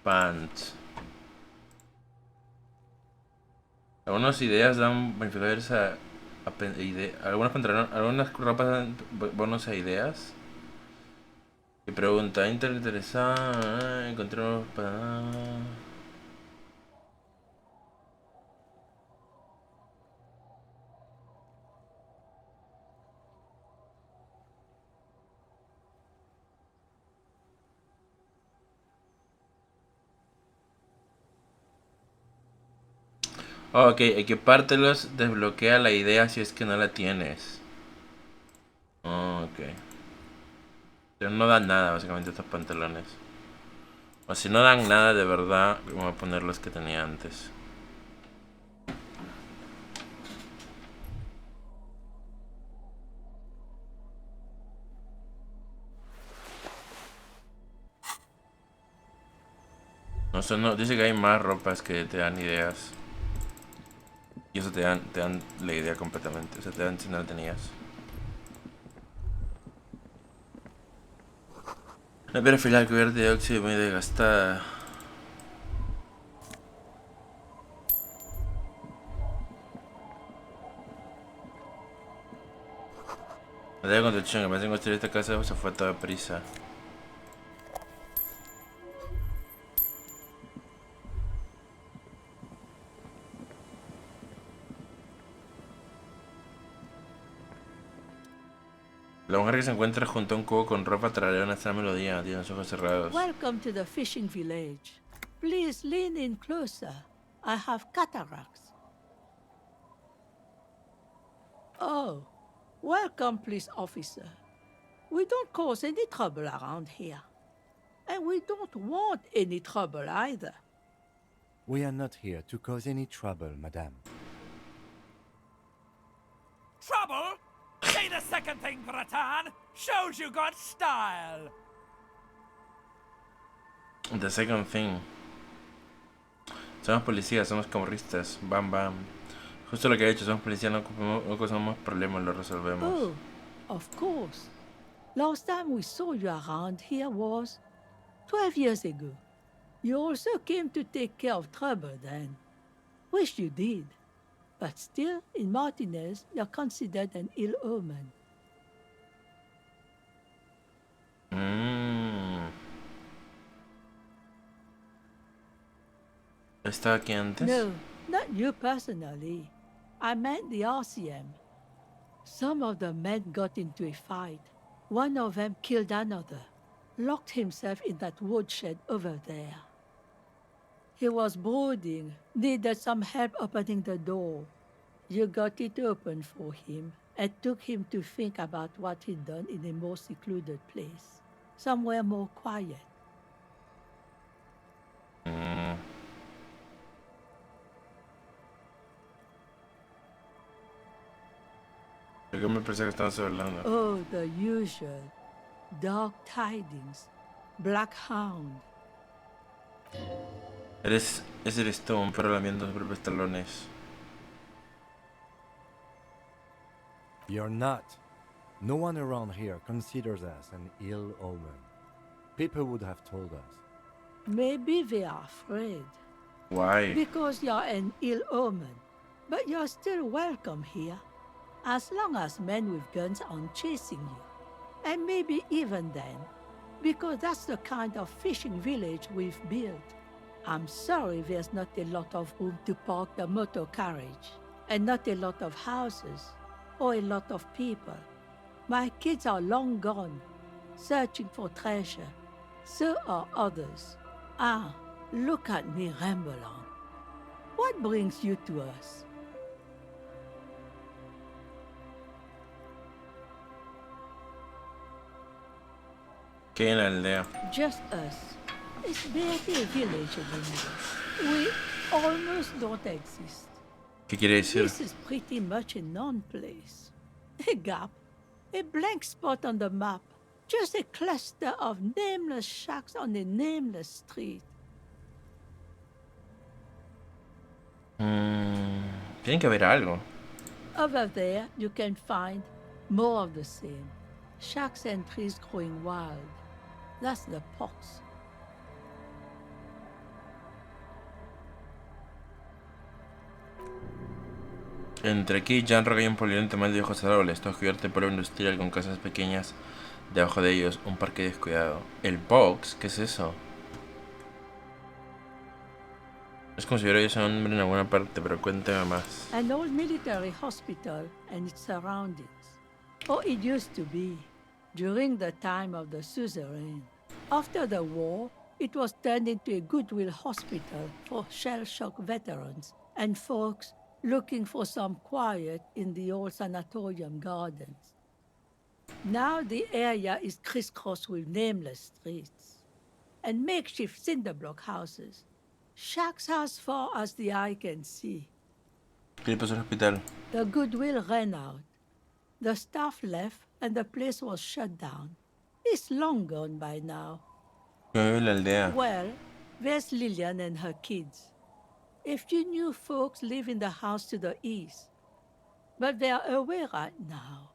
Pants. Algunas ideas dan beneficios algunas ropas dan bonos a ideas. Y pregunta, interesada, encontramos para... Oh, ok, equipártelos desbloquea la idea si es que no la tienes. Oh, ok. Pero no dan nada básicamente estos pantalones. O si no dan nada de verdad, voy a poner los que tenía antes. No sé, no, dice que hay más ropas que te dan ideas. Y eso te dan la idea completamente. O sea, te dan si no la tenías. La piedra filar cubierta de óxido muy desgastada. La de construcción, que me hacen construir esta casa se fue a toda prisa. La mujer que se encuentra junto a un cubo con ropa trará una extraña melodía. Tiene los ojos cerrados. Welcome to the fishing village. Please lean in closer. I have cataracts. Oh, welcome, police officer. We don't cause any trouble around here. And we don't want any trouble either. We are not here to cause any trouble, madame. Trouble? Say the second thing, Bratan. Shows you got style. The second thing. Somos policías, somos camorristas. Bam, bam. Justo lo que he hecho, somos policías, no causamos problemas, lo resolvemos. Oh, of course. Last time we saw you around here was 12 years ago. You also came to take care of trouble then. Wish you did. But still, in Martinez, you're considered an ill omen. ¿Estaba aquí antes? No, not you personally. I meant the Elysium. Some of the men got into a fight. One of them killed another, locked himself in that woodshed over there. He was brooding, needed some help opening the door. You got it open for him and took him to think about what he'd done in a more secluded place, somewhere more quiet. Yo me pensé que estabas hablando. Oh, the usual. Dark tidings. Black Hound. Ese eres tú, un perro lamiendo sus propios talones. You're not. No one around here considers us an ill omen. People would have told us. Maybe they are afraid. Why? Because you're an ill omen. But you're still welcome here. As long as men with guns aren't chasing you. And maybe even then. Because that's the kind of fishing village we've built. I'm sorry there's not a lot of room to park the motor carriage. And not a lot of houses. Or a lot of people. My kids are long gone, searching for treasure. So are others. Ah, look at me ramble on. What brings you to us? ¿Qué hay en la aldea? Just us. It's barely a village anymore. We almost don't exist. ¿Qué quiere decir? This is pretty much a non-place. A gap. A blank spot on the map. Just a cluster of nameless shacks on a nameless street. Tiene que haber algo. Over there, you can find more of the same. Shacks and trees growing wild. That's the pox. Entre aquí y Janrock hay un polígono mal de viejos árboles, todo cubierto de polvo industrial con casas pequeñas debajo de ellos, un parque descuidado. ¿El box? ¿Qué es eso? Es como si hubiera ese nombre en alguna parte, pero cuéntame más. An old military hospital and its surroundings. Or it used to be, during the time of the suzerain. After the war, it was turned into a goodwill hospital for shell-shock veterans and folks looking for some quiet in the old sanatorium gardens. Now the area is crisscrossed with nameless streets and makeshift cinder block houses. Shacks as far as the eye can see. ¿Qué le pasó al hospital? The goodwill ran out. The staff left and the place was shut down. It's long gone by now. ¿Cómo vive la aldea? Well, there's Lillian and her kids. A few new folks live in the house to the east. But they're away right now.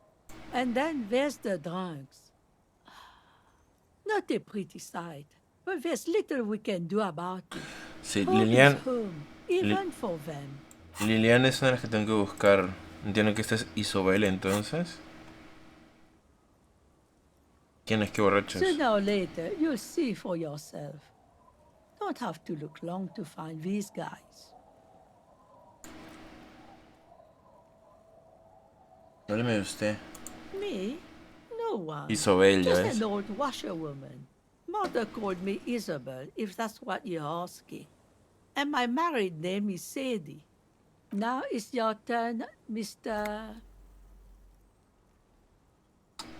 And then there's the drunks. Not a pretty sight, but there's little we can do about it. Sí, Home Lilian. is home, even for them. Lilian es una de las que tengo que buscar. Entiendo que esta es Isobel entonces. ¿Quién es? ¿Qué borrachos? Sooner or later, you'll see for yourself. Don't have to look long to find these guys. Hábleme de usted. Me? No one. Isobel, ya Just ves. an old washerwoman. Mother called me Isabel, if that's what you're asking. And my married name is Sadie. Now it's your turn, Mr.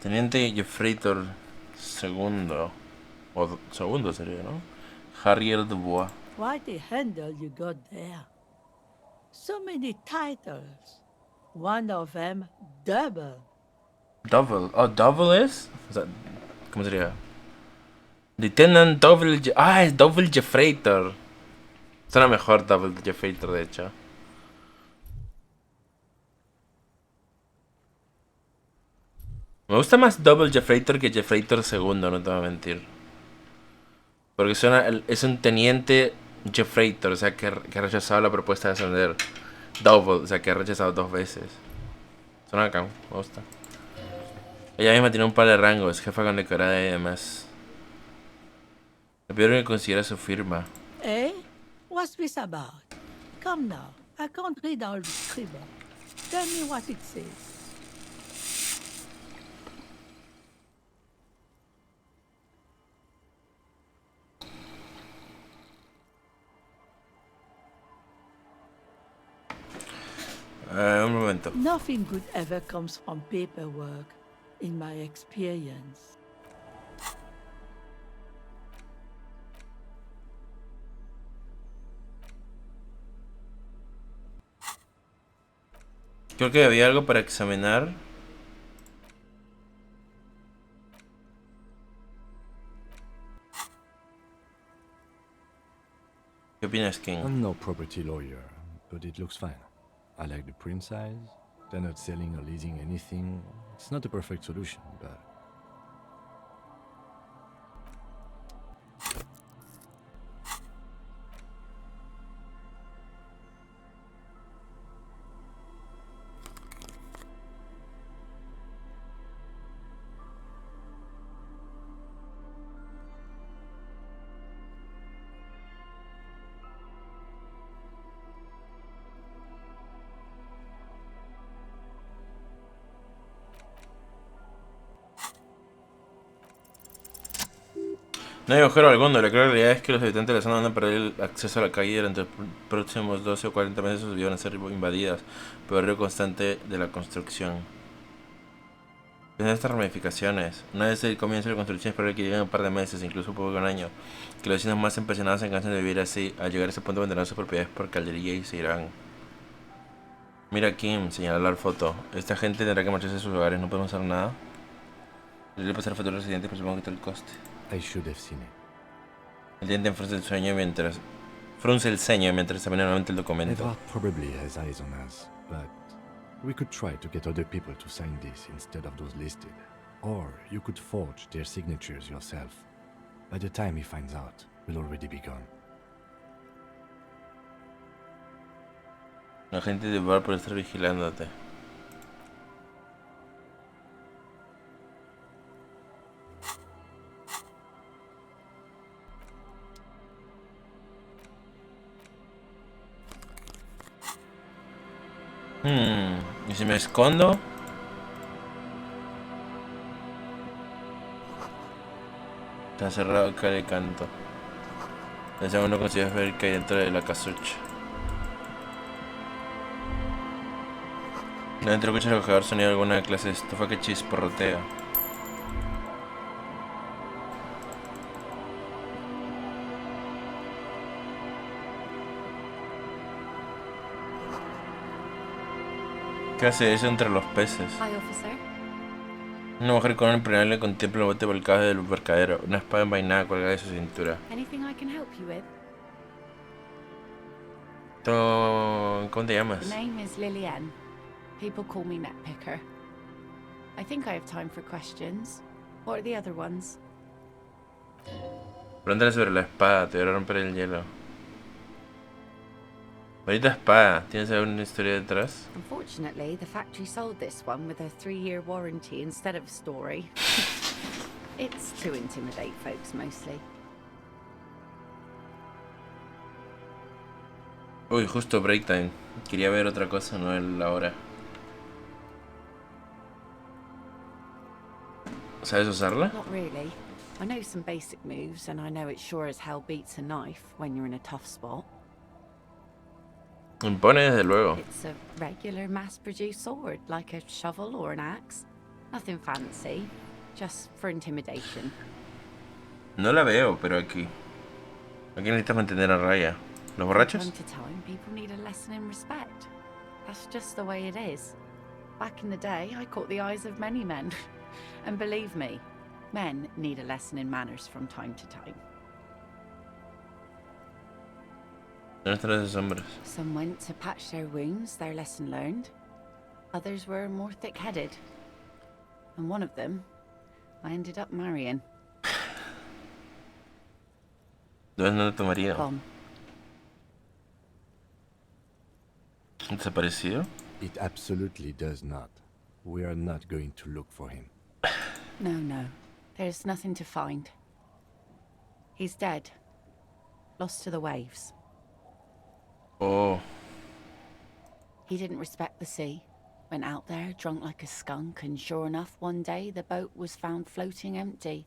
Teniente Jeffreytor segundo. O segundo sería, ¿no? Harrier Dubois. Quite a handle you got there. So many titles. One of them double. Double. Oh, Double es? O sea, ¿cómo sería? Lieutenant Double... Ah, es Double Jeffreytor. Suena mejor Double Jeffreytor, de hecho. Me gusta más Double Jeffreytor que Jeffreytor segundo, no te voy a mentir. Porque suena... Es un teniente Jeffreytor, o sea, que ha rechazado la propuesta de ascender. Double, o sea, que ha rechazado 2 veces. Suena acá, me gusta. Ella misma tiene un par de rangos, jefa condecorada y demás. Le pidieron que considera su firma. Eh? What's this about? Come now, I can't read all the scribble. Tell me what it says. Un momento. Nothing good ever comes from paperwork, in my experience. Creo que había algo para examinar. ¿Qué opinas, King? I'm no property lawyer, but it looks fine. I like the print size. They're not selling or leasing anything. It's not a perfect solution, but... No hay agujero alguno. La cruel realidad es que los habitantes de la zona van a perder el acceso a la calle durante los próximos 12 o 40 meses. Sus vidas van a ser invadidas por el río constante de la construcción. Tienen estas ramificaciones. Una vez el comienzo de la construcción, espero que lleguen un par de meses, incluso un poco de un año. Que los vecinos más impresionados se cansen de vivir así. Al llegar a ese punto venderán sus propiedades por caldería y se irán. Mira, Kim, señala la foto. Esta gente tendrá que marcharse de sus hogares. No podemos hacer nada. Le pasar a futuros residentes, pero supongo que está el coste. I should have seen it. El diente frunce el ceño mientras examina nuevamente el documento. Edward probably has eyes on us, but we could try to get other people to sign this instead of those listed. Or you could forge their signatures yourself. By the time he finds out, we'll already be gone. La gente de bar puede estar vigilándote. ¿Y si me escondo? Está cerrado acá de canto. El segundo consigues ver que hay dentro de la casucha. Dentro escuchas el jugador sonido de alguna clase de estufa que chisporrotea. ¿Qué hace eso entre los peces? Hi, officer. Una mujer con un impermeable contempla el bote volcado del embarcadero. Una espada envainada colgada de su cintura. Anything I can help you with? ¿Cómo te llamas? The name is Lillian. People call me Netpicker. I think I have time for questions. What are the other ones? Pregúntale sobre la espada, te voy a romper el hielo. Bonita espada, ¿tienes alguna historia detrás? Unfortunately, the factory sold this one with a 3-year warranty instead of a story. It's to intimidate folks mostly. Uy, justo break time. Quería ver otra cosa, no la hora. ¿Sabes usarla? Not really. I know some basic moves, and I know it sure as hell beats a knife when you're in a tough spot. Impone desde luego. It's a regular mass-produced sword, like a shovel or an axe. Nothing fancy, just for intimidation. No la veo, pero aquí necesitas mantener a raya. ¿Los borrachos? From time to time, people need a lesson in respect. That's just the way it is. Back in the day, I caught the eyes of many men. And believe me, men need a lesson in manners from time to time. ¿Dónde están esos hombres? Some went to patch their wounds, their lesson learned. Others were more thick-headed. And one of them, I ended up marrying. ¿Dónde anda tu marido? Gone. ¿Desaparecido? It absolutely does not. We are not going to look for him. No. There's nothing to find. He's dead. Lost to the waves. Oh. He didn't respect the sea. Went out there, drunk like a skunk, and sure enough, one day the boat was found floating empty.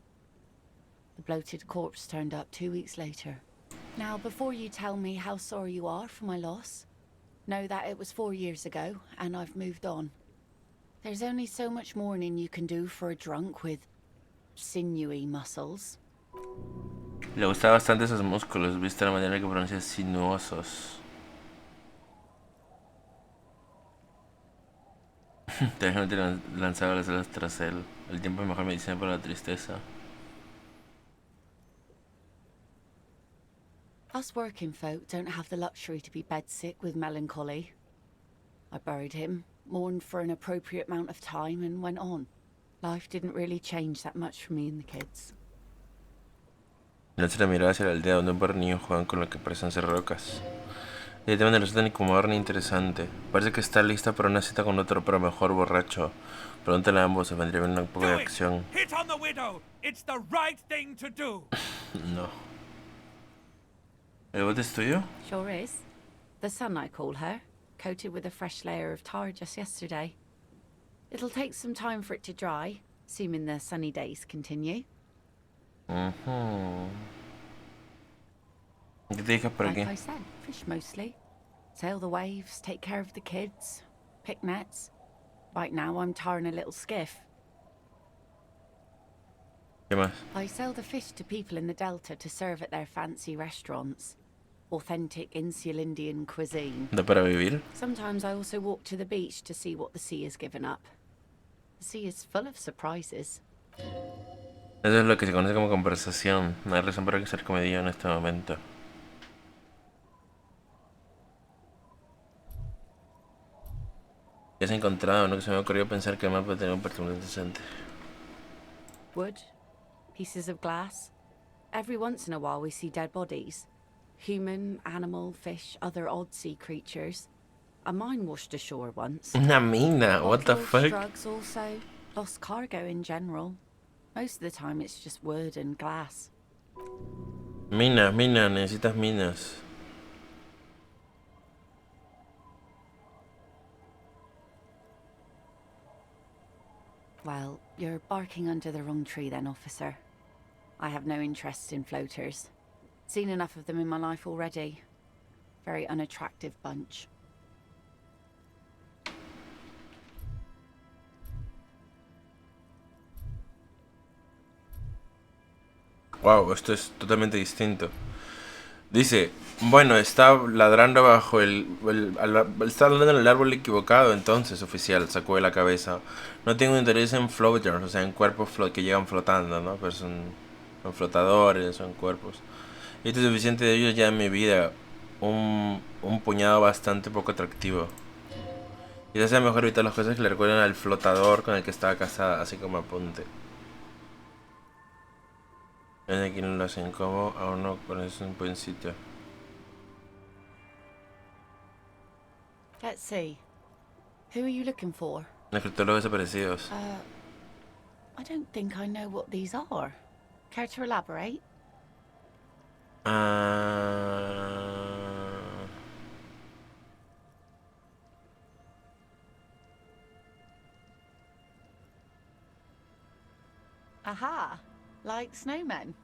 The bloated corpse turned up 2 weeks later. Now, before you tell me how sorry you are for my loss, know that it was 4 years ago, and I've moved on. There's only so much mourning you can do for a drunk with sinewy muscles. Le gustan bastante esos músculos, viste la manera que pronuncia sinuosos. Déjame lanzar las alas tras él. El tiempo es mejor medicina para la tristeza. Us working folk don't have the luxury to be bedsick with melancholy. I buried him, mourned for an appropriate amount of time, and went on. Life didn't really change that much for me and the kids. Lanza la mirada hacia la aldea donde un par de niños juegan con lo que parecen ser rocas. El tema no resulta ni conmovedor ni interesante. Parece que está lista para una cita con otro, pero mejor borracho. Pregúntale a ambos, se vendría bien un poco de acción. Hit on the widow. It's the right thing to do. No. ¿El bote es tuyo? Sure is. The sun, I call her, coated with a fresh layer of tar just yesterday. It'll take some time for it to dry, assuming the sunny days continue. ¿Qué te dejas por aquí? Like I said, fish mostly. Sail the waves, take care of the kids, pick nets. Right now I'm tarring a little skiff. ¿Qué más? I sell the fish to people in the Delta to serve at their fancy restaurants. Authentic insular Indian cuisine. ¿Da para vivir? Sometimes I also walk to the beach to see what the sea has given up. The sea is full of surprises. Eso es lo que se conoce como conversación. No hay razón para ser comedido en este momento. ¿Qué has encontrado? No que se me ocurrió pensar que el mapa puede tener un particular interesante. Wood, pieces of glass. Every once in a while we see dead bodies. Human, animal, fish, other odd sea creatures. A mine washed ashore once. Una mina, what the fuck? Drugs also. Lost cargo in general. Most of the time it's just wood and glass. Minas, necesitas minas. Well, you're barking under the wrong tree then, officer. I have no interest in floaters. Seen enough of them in my life already. Very unattractive bunch. Wow, esto es totalmente distinto. Dice, bueno, está ladrando bajo está ladrando en el árbol equivocado, entonces, oficial, sacó de la cabeza. No tengo interés en floaters, o sea, en cuerpos que llegan flotando, ¿no? Pero son flotadores, son cuerpos. Y esto es suficiente de ellos ya en mi vida. Un puñado bastante poco atractivo. Quizás sea mejor evitar las cosas que le recuerdan al flotador con el que estaba casada, así como apunte. Ven aquí no lo hacen como, aún no pones un buen sitio. Let's see. Who are you looking for? Escritores desaparecidos. I don't think I know what these are. Care to elaborate? Aha! Like snowmen.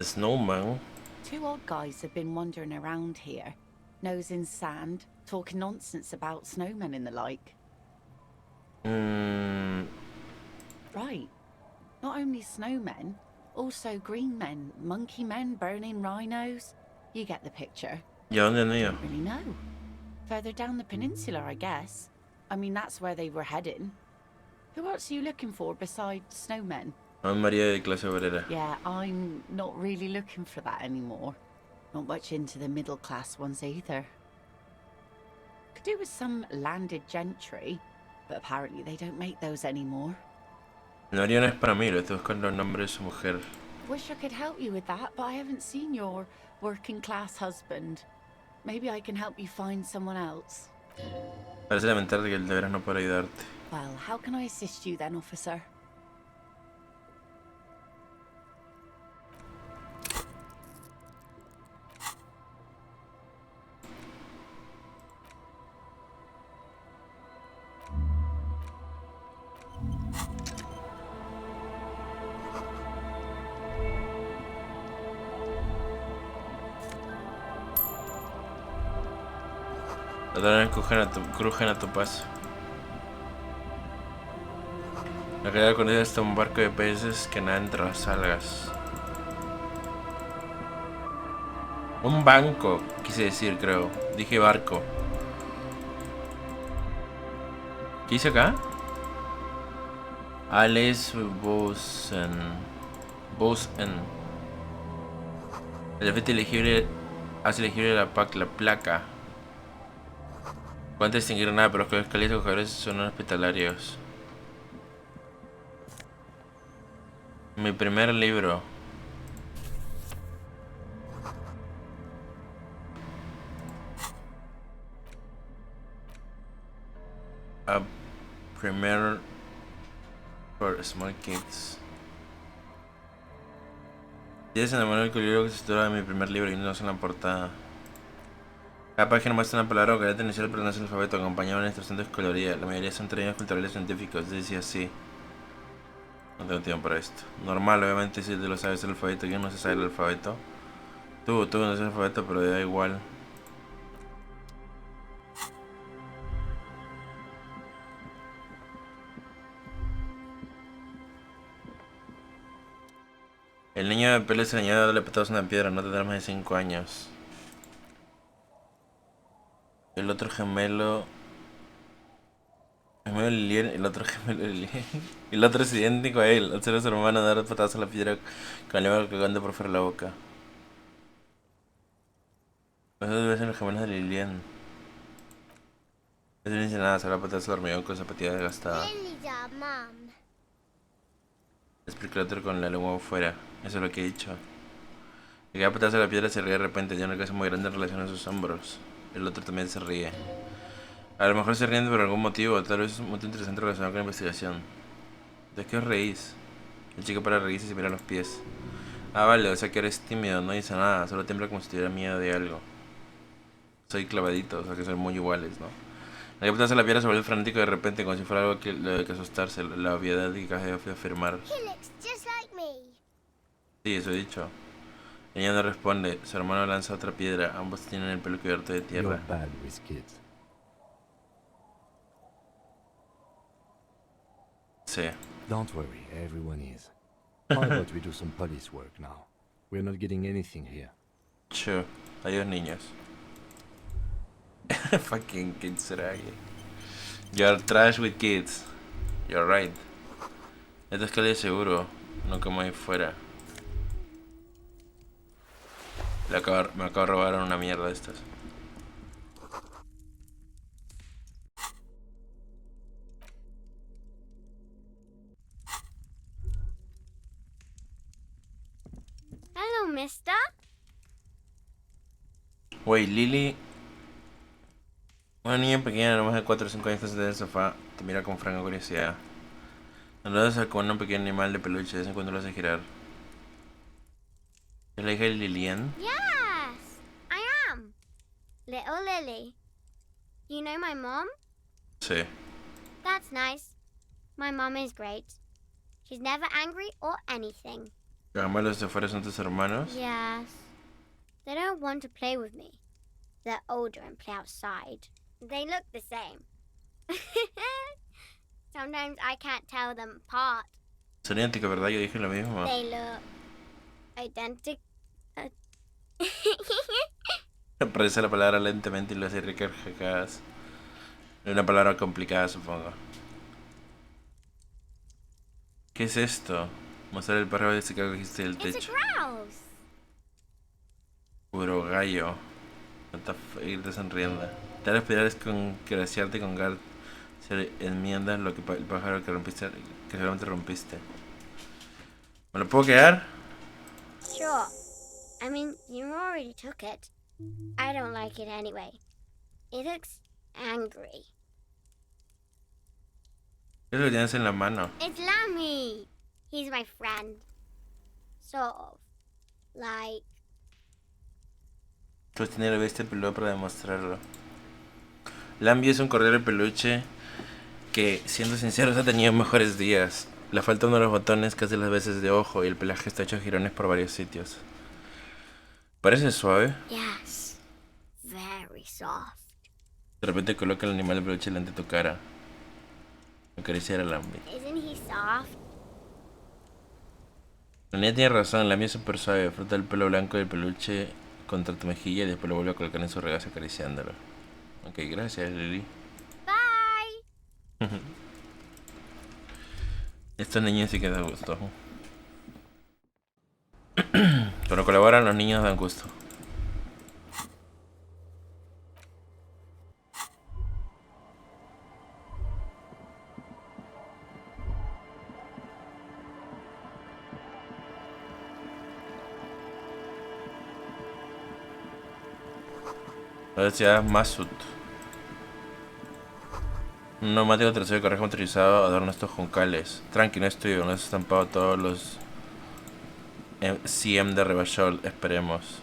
Snowman. Two odd guys have been wandering around here, nose in sand, talking nonsense about snowmen and the like. Right. Not only snowmen, also green men, monkey men burning rhinos. You get the picture. ¿Y a dónde han ido? Don't really know. Further down the peninsula, I guess. I mean, that's where they were heading. Who else are you looking for besides snowmen? Ana María de clase obrera. Yeah, I'm not really looking for that anymore. Not much into the middle class ones either. Could do with some landed gentry, but apparently they don't make those anymore. No haría no es para mí, lo estoy buscando el nombre de su mujer. Wish I could help you with that, but I haven't seen your working class husband. Maybe I can help you find someone else. Parece lamentable que el de veras no pueda ayudarte. Well, how can I assist you then, officer? Ladrones crujen a tu paso. La caída con ella está un barco de peces que nada entre las algas. Un banco, quise decir, creo. Dije barco. ¿Qué hice acá? Alice Bosen. El efecto elegible hace elegible la placa. Pueden distinguir nada, pero los cálidos jugadores son hospitalarios. Mi primer libro. A primer for small kids. Tienes en la mano el libro que se titula de mi primer libro y no en la portada. Cada página muestra una palabra o carácter inicial pero no es el alfabeto, acompañado de una instrucción descolorida. La mayoría son términos culturales científicos, decía así. No tengo tiempo para esto. Normal, obviamente, si te lo sabes el alfabeto. ¿Quién no se sabe el alfabeto? Tú no sabes el alfabeto, pero da igual. El niño de pelo extrañado a darle patadas a una piedra, no tendrá más de 5 años. El otro gemelo... el otro gemelo Lilian. El otro es idéntico a él. Al ser a su hermano dar patadas a la piedra con la lengua cagando por fuera de la boca. Esos deben ser los gemelos de Lilian. No dice nada, se la patadas al hormigón con zapatilla desgastada. Explica el otro con la lengua afuera. Eso es lo que he dicho. El que da patadas a la piedra se ríe de repente, ya una casa muy grande en relación a sus hombros. El otro también se ríe. A lo mejor se ríen por algún motivo, tal vez es un motivo interesante relacionado con la investigación. ¿De qué os reís? El chico para reírse y se mira los pies. Ah, vale, o sea que eres tímido, no dice nada, solo tiembla como si tuviera miedo de algo. Soy clavadito, o sea que son muy iguales, ¿no? El que patadas a la piedra se vuelve fanático de repente, como si fuera algo que asustarse, la obviedad que acaba de afirmar. Sí, eso he dicho. Ella no responde, su hermano lanza otra piedra, ambos tienen el pelo cubierto de tierra. You're bad with kids. Sí. Don't worry, everyone is. How about we do some police work now? We're not getting anything here. Sure. Adiós, niños. Fucking kids será ahí. You're trash with kids. You're right. Esta es calle seguro, no como ahí fuera. Me acabo de robar una mierda de estas. Hello, mister. Wey, Lily. Una niña pequeña de más de 4 o 5 años sentada en el sofá. Te mira con franca curiosidad. Entonces con un pequeño animal de peluche, de vez en cuando lo hace girar. ¿Es la hija de Lilian? Yes, I am. Little Lily. You know my mom? Sí. That's nice. My mom is great. She's never angry or anything. Jamás los de afuera son tus hermanos. Yes. They don't want to play with me. They're older and play outside. They look the same. Sometimes I can't tell them apart. Son idénticos, ¿verdad? Yo dije lo mismo. They look identical. Aparece la palabra lentamente y lo hace recargadas. Es una palabra complicada, supongo. ¿Qué es esto? Mostrar el pájaro de ese que cogiste del techo. Puro gallo. Irte sonriendo. Tal esperar es congraciarte con Gart. Si enmiendas lo que el pájaro que rompiste, que solamente rompiste. ¿Me lo puedo quedar? Sure. I mean, you already took it. I don't like it anyway. It looks angry. ¿Qué es lo que tienes en la mano? It's Lammy. He's my friend. Sort of. Like... Sostiene la bestia peluda para demostrarlo. Lambi es un cordero de peluche que, siendo sinceros, ha tenido mejores días. Le falta uno de los botones casi las veces de ojo y el pelaje está hecho jirones por varios sitios. ¿Parece suave? Yes. Very soft. De repente coloca el animal de peluche delante de tu cara. Acariciar el ámbito. Isn't he soft? La niña tiene razón, la mía es súper suave. Frota el pelo blanco del peluche contra tu mejilla y después lo vuelve a colocar en su regazo acariciándolo. Ok, gracias, Lily. Bye. Estos niños sí que dan gusto. Cuando colaboran los niños dan gusto. La velocidad Masut. Un neumático trasero de carga motorizado adorna estos juncales. Tranqui, no es tuyo, no has estampado todos los CM de Rebachol, esperemos.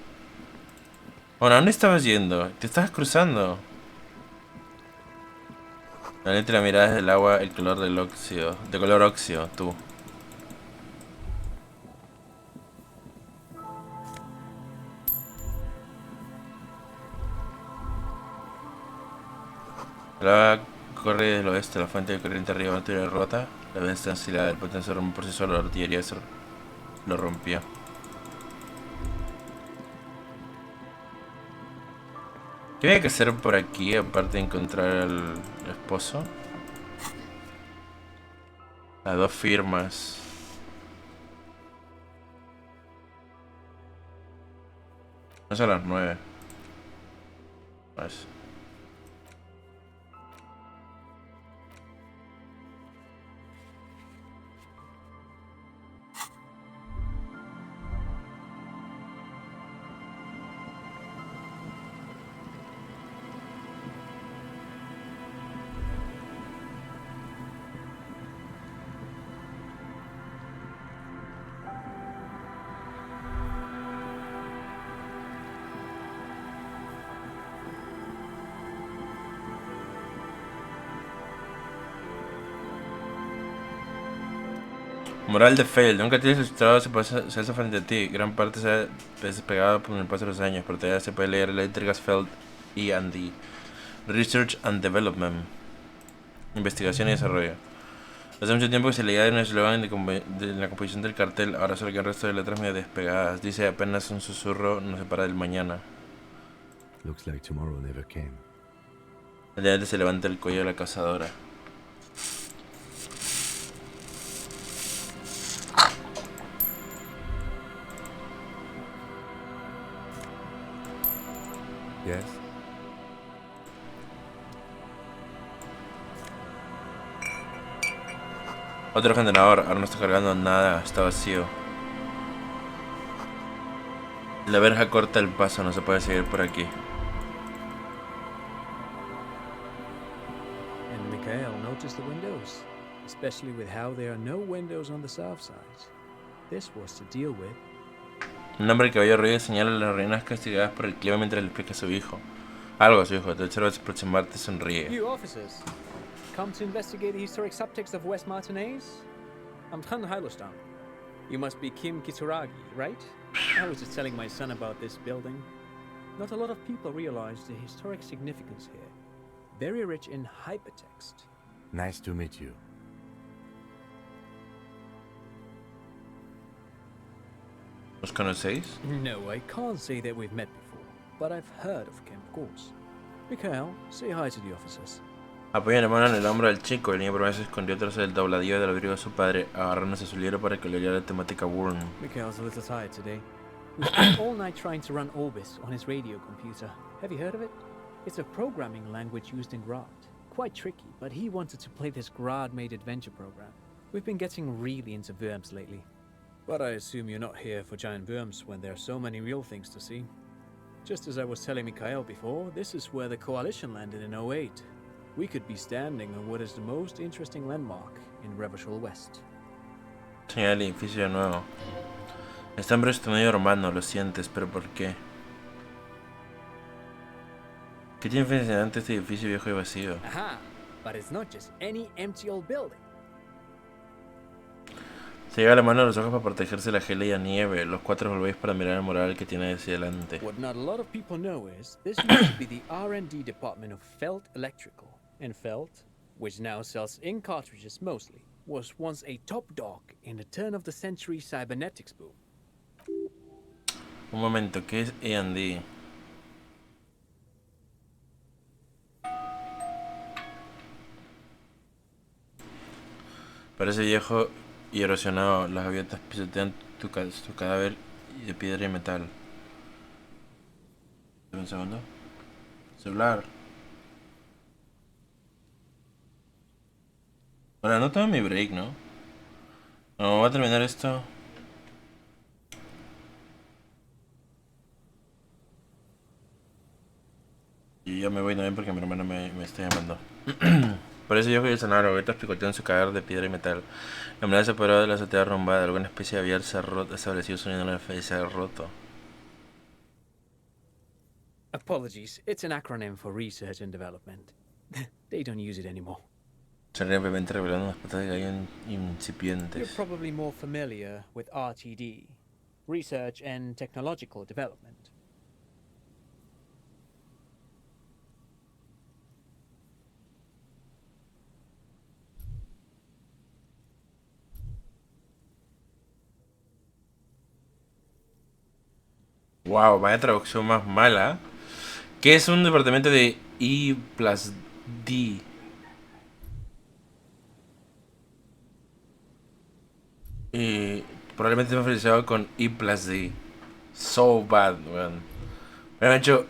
Bueno, ¿a dónde estabas yendo? Te estabas cruzando. La neta la mirada desde el agua, el color del óxido. De color óxido, tú. El agua corre desde el oeste, la fuente de corriente arriba de la rota. La vez está ensilada, el puente se rompe por sí solo, la artillería lo rompió. ¿Qué había que hacer por aquí aparte de encontrar al esposo? Las 2 firmas. No son las 9. Pues. Moral de Fail, nunca tienes ilustrado se hace frente a ti. Gran parte se ha despegado por el paso de los años, pero todavía se puede leer Electricas Feld E&D. Research and Development. Investigación y desarrollo. Hace mucho tiempo que se leía en el eslogan de la composición del cartel, ahora solo queda el resto de letras medio despegadas. Dice apenas un susurro nos separa del mañana. Looks like tomorrow never came. El día se levanta el cuello de la cazadora. Yes? Otro contenedor, ahora no está cargando nada, está vacío. La verja corta el paso, no se puede seguir por aquí. And Mikhail noticed the windows, especially with how there are no windows on the south side. This was to deal with. Un hombre que vaya ruido señala las ruinas castigadas por el clima mientras le explica a su hijo. Algo a su hijo, te observas aproximarte y sonríe. You officers, come to investigate the historic subtext of West Martinez? I'm Khan Hailostam. You must be Kim Kitsuragi, right? I was just telling my son about this building. Not a lot of people realize the historic significance here. Very rich in hypertext. Nice to meet you. ¿Os conocéis? No, I can't say that we've met before, but I've heard of Kim, of course. Mikhail, say hi to the officers. Apoya la mano en el hombro del chico. El niño por se escondió tras el dobladillo del abrigo de su padre, agarrándose a su libro para que leyera la temática Wurm. Mikhail's a little tired today. We spent all night trying to run Orbis on his radio computer. Have you heard of it? It's a programming language used in Grad. Quite tricky, but he wanted to play this Grad-made adventure program. We've been getting really into worms lately. But I assume you're not here for giant worms when there are so many real things to see. Just as I was telling Mikhail before, this is where the Coalition landed in 08. We could be standing on what is the most interesting landmark in Revachol West. Señala el edificio de nuevo. Este hombre es tu medio hermano, lo sientes, pero ¿por qué? ¿Qué tiene fascinante este edificio viejo y vacío? Aha! But it's not just any empty old building. Se lleva la mano a los ojos para protegerse la gelada y nieve. Los cuatro volvéis para mirar el mural que tiene hacia adelante. What not a lot of people know is this used to be the R&D department of Felt Electrical. And Felt, which now sells ink cartridges mostly, was once a top dog in the turn-of-the-century cybernetics boom. Un momento, ¿qué es E&D? Parece viejo y erosionado. Las gaviotas pisotean tu cadáver de piedra y metal. Un segundo. Celular. Ahora no tengo mi break, ¿no? No, voy a terminar esto. Y yo me voy también porque mi hermano me está llamando. Por eso yo fui el sonaro. Ahorita picoteó en su cadáver de piedra y metal. La humedad se apoderó de la azotea arrumbada. Alguna especie de aviar se ha establecido sonido en la fe y se ha roto. Apologies, it's an acronym for research and development. They don't use it anymore. Se rápidamente revelando unas patas de gallo incipientes. You're probably more familiar with RTD, Research and Technological Development. Wow, vaya traducción más mala. ¿Qué es un departamento de I+D? Y probablemente me he felicitado con I+D. So bad, weón. Me han hecho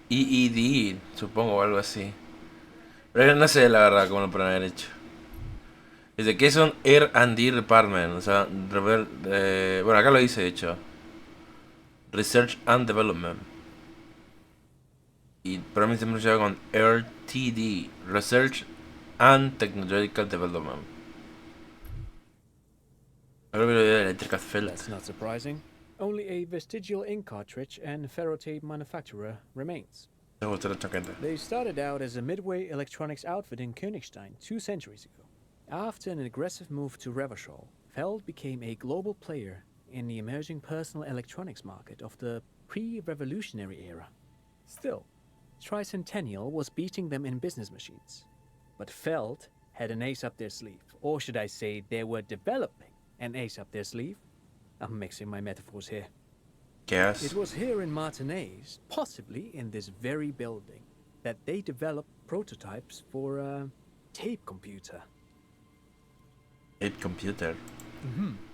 EED, supongo, o algo así. Pero no sé la verdad cómo lo pueden haber hecho. Desde que es un R&D Department, o sea, bueno, acá lo dice de hecho. Research and Development. Y probablemente me he con RTD, Research and Technological Development. Ahora veo la idea de eléctricas felas. That's not surprising. Only a vestigial ink cartridge and ferrotape manufacturer remains. They started out as a midway electronics outfit in Königstein 2 centuries ago. After an aggressive move to Revachol, Feld became a global player in the emerging personal electronics market of the pre-revolutionary era. Still, Tricentennial was beating them in business machines. But Feld had an ace up their sleeve, or should I say they were developing an ace up their sleeve. I'm mixing my metaphors here. Yes. It was here in Martinez, possibly in this very building, that they developed prototypes for a tape computer. Tape computer?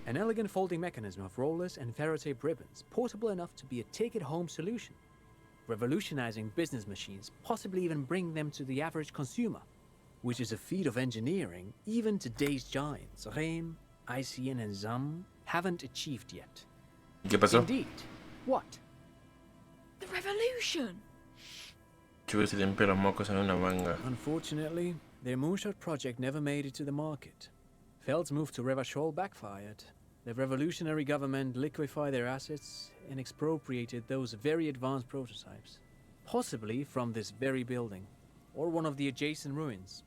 An elegant folding mechanism of rollers and ferrotape ribbons, portable enough to be a take-it-home solution. Revolutionizing business machines, possibly even bring them to the average consumer, which is a feat of engineering even today's giants, Rehm, ICN and ZAM, haven't achieved yet. ¿Qué pasó? Indeed. What? The revolution! Chuve se limpia los mocos en una manga. Unfortunately, their moonshot project never made it to the market. Feld's move to Revachol backfired. The revolutionary government liquefied their assets and expropriated those very advanced prototypes, possibly from this very building, or one of the adjacent ruins.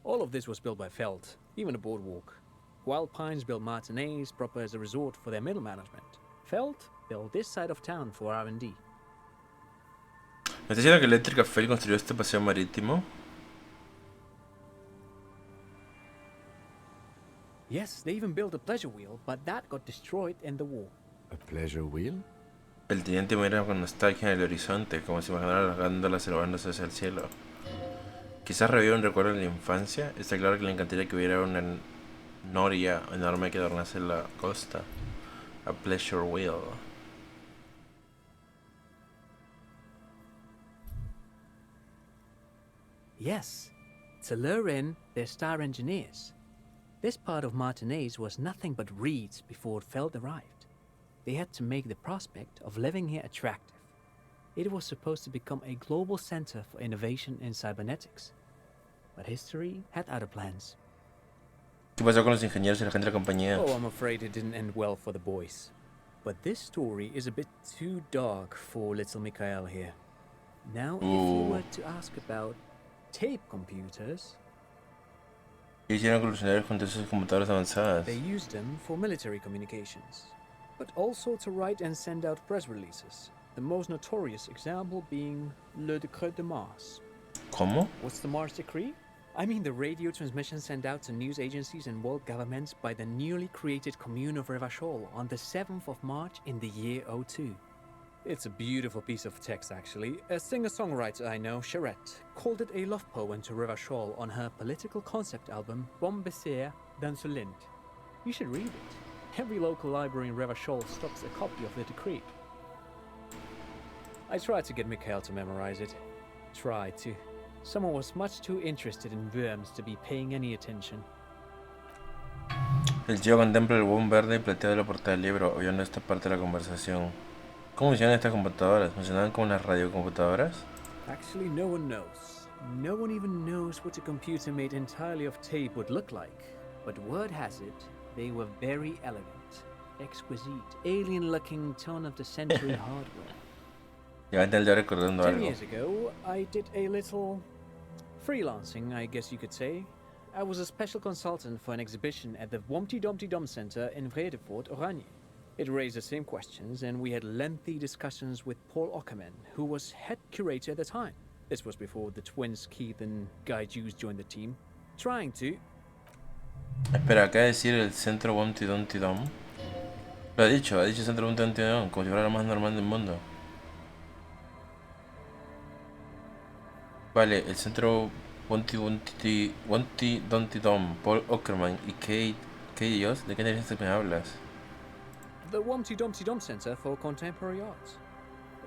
All of this was built by Feld, even the boardwalk. Wild Pines built Martinez proper as a resort for their middle management. Feld built this side of town for R&D. ¿Me estás diciendo que Electric Fell construyó este paseo marítimo? Yes, they even built a pleasure wheel, but that got destroyed in the war. A pleasure wheel? El teniente mira con nostalgia en el horizonte, como si imaginara las gándolas elevándose hacia el cielo. Quizás reviva un recuerdo de la infancia. Está claro que le encantaría que hubiera una noria enorme que adornase la costa. A pleasure wheel. Yes, to lure in their star engineers. This part of Martinez was nothing but reeds before Feld arrived. They had to make the prospect of living here attractive. It was supposed to become a global center for innovation in cybernetics. But history had other plans. ¿Qué pasó con los ingenieros y la gente de la compañía? Oh, I'm afraid it didn't end well for the boys. But this story is a bit too dark for little Mikhail here. Now, if you were to ask about tape computers... ¿Qué hicieron con los funcionarios con todas sus computadoras avanzadas? They used them for military communications, but also to write and send out press releases. The most notorious example being Le Décret de Mars. ¿Cómo? What's the Mars Decree? I mean the radio transmission sent out to news agencies and world governments by the newly created commune of Revachol on the 7th of March in the year 02. It's a beautiful piece of text, actually. A singer-songwriter I know, Charette, called it a love poem to Revachol on her political concept album, Bon Baiser dans le Lind. You should read it. Every local library in Revachol stocks a copy of the decree. I tried to get Mikhail to memorize it. Tried to. Someone was much too interested in worms to be paying any attention. El tío contempla el buen verde y plateado de la portada del libro, oyendo esta parte de la conversación. ¿Cómo funcionan estas computadoras? ¿Funcionan como las radiocomputadoras? Actually, no one knows. No one even knows what a computer made entirely of tape would look like. But word has it, they were very elegant, exquisite, alien-looking turn-of-the-century hardware. Ya el ya recordando 10 algo. years ago, I did a little freelancing, I guess you could say. I was a special consultant for an exhibition at the Womty Dumpty Dum Center in Vredefort, Oranje. It raised the same questions, and we had lengthy discussions with Paul Ockerman, who was head curator at the time. This was before the twins Keith and Guy Hughes joined the team, trying to... Espera, acá decir el centro Womty Dumpty Dum. Lo ha dicho centro Womty Dumpty Dum, como si fuera lo más normal del mundo. Vale, el centro Womty Dumpty Dum, Paul Ockerman y Kate Dios, ¿de qué narices me hablas? The Womty Dumpty Dum Center for Contemporary Art.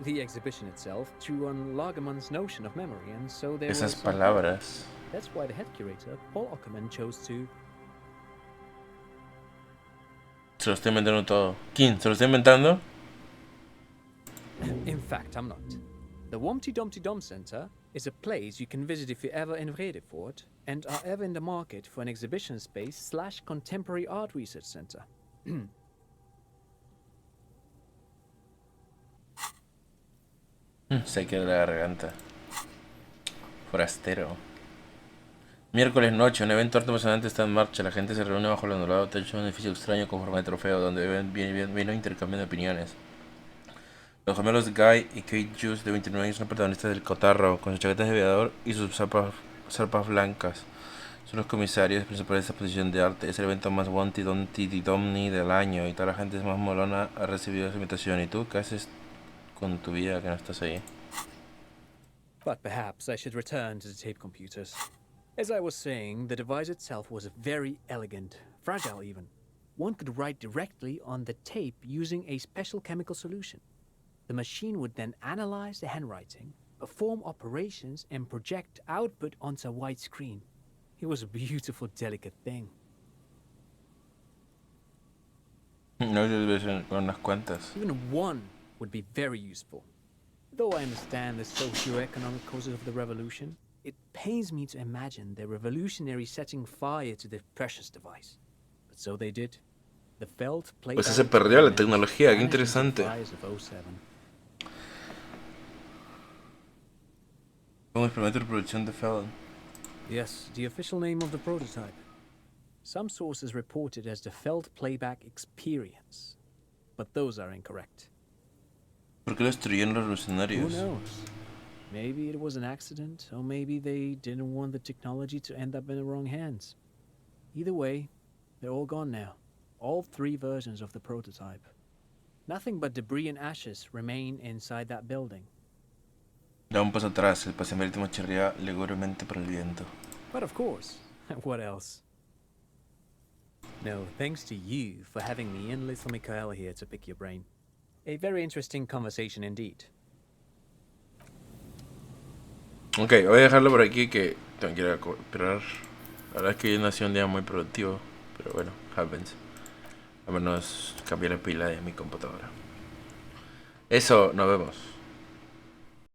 The exhibition itself drew on Lagerman's notion of memory, and so there Esas was palabras. That's why the head curator, Paul Ockerman, chose to... Se lo estoy inventando todo. ¿Quién? ¿Se lo estoy inventando? In fact, I'm not. The Womty Dumpty Dum Center is a place you can visit if you're ever in Vredefort and are ever in the market for an exhibition space / contemporary art research center. Se queda la garganta. Forastero. Miércoles noche, un evento arte emocionante está en marcha. La gente se reúne bajo el ondulado techo de un edificio extraño con forma de trofeo, donde vino intercambiando opiniones. Los gemelos Guy y Kate Hughes, de 29 años, son los protagonistas del cotarro, con sus chaquetas de aviador y sus zarpas blancas. Son los comisarios principales de esta exposición de arte. Es el evento más Womty Dumpty Dumny del año, y toda la gente más molona ha recibido esa invitación. ¿Y tú qué haces con tu vida que no estás ahí? But perhaps I should return to the tape computers. As I was saying, the device itself was very elegant, fragile even. One could write directly on the tape using a special chemical solution. The machine would then analyze the handwriting, perform operations, and project output onto a white screen. It was a beautiful, delicate thing. No, debe ser con unas cuantas. Even one would be very useful. Though I understand the socio-economic causes of the revolution, it pains me to imagine the revolutionaries setting fire to the precious device. But so they did. The felt played Pues se perdió la tecnología, qué interesante. ¿Cómo experimento de producción de Feld? Yes, the official name of the prototype. Some sources report it as the Feld Playback Experience, but those are incorrect. ¿Por qué lo destruyeron los Who revolucionarios? knows? Maybe it was an accident, or maybe they didn't want the technology to end up in the wrong hands. Either way, they're all gone now. All 3 versions of the prototype. Nothing but debris and ashes remain inside that building. Da un paso atrás, el paseo marítimo chirría lúgubremente por el viento. But of course, what else? No, thanks to you for having me and little Michaela here to pick your brain. A very interesting conversation indeed. Ok, voy a dejarlo por aquí que tengo que ir a esperar. La verdad es que hoy no ha sido un día muy productivo, pero bueno, happens. Al menos cambié la pila de mi computadora. Eso, nos vemos.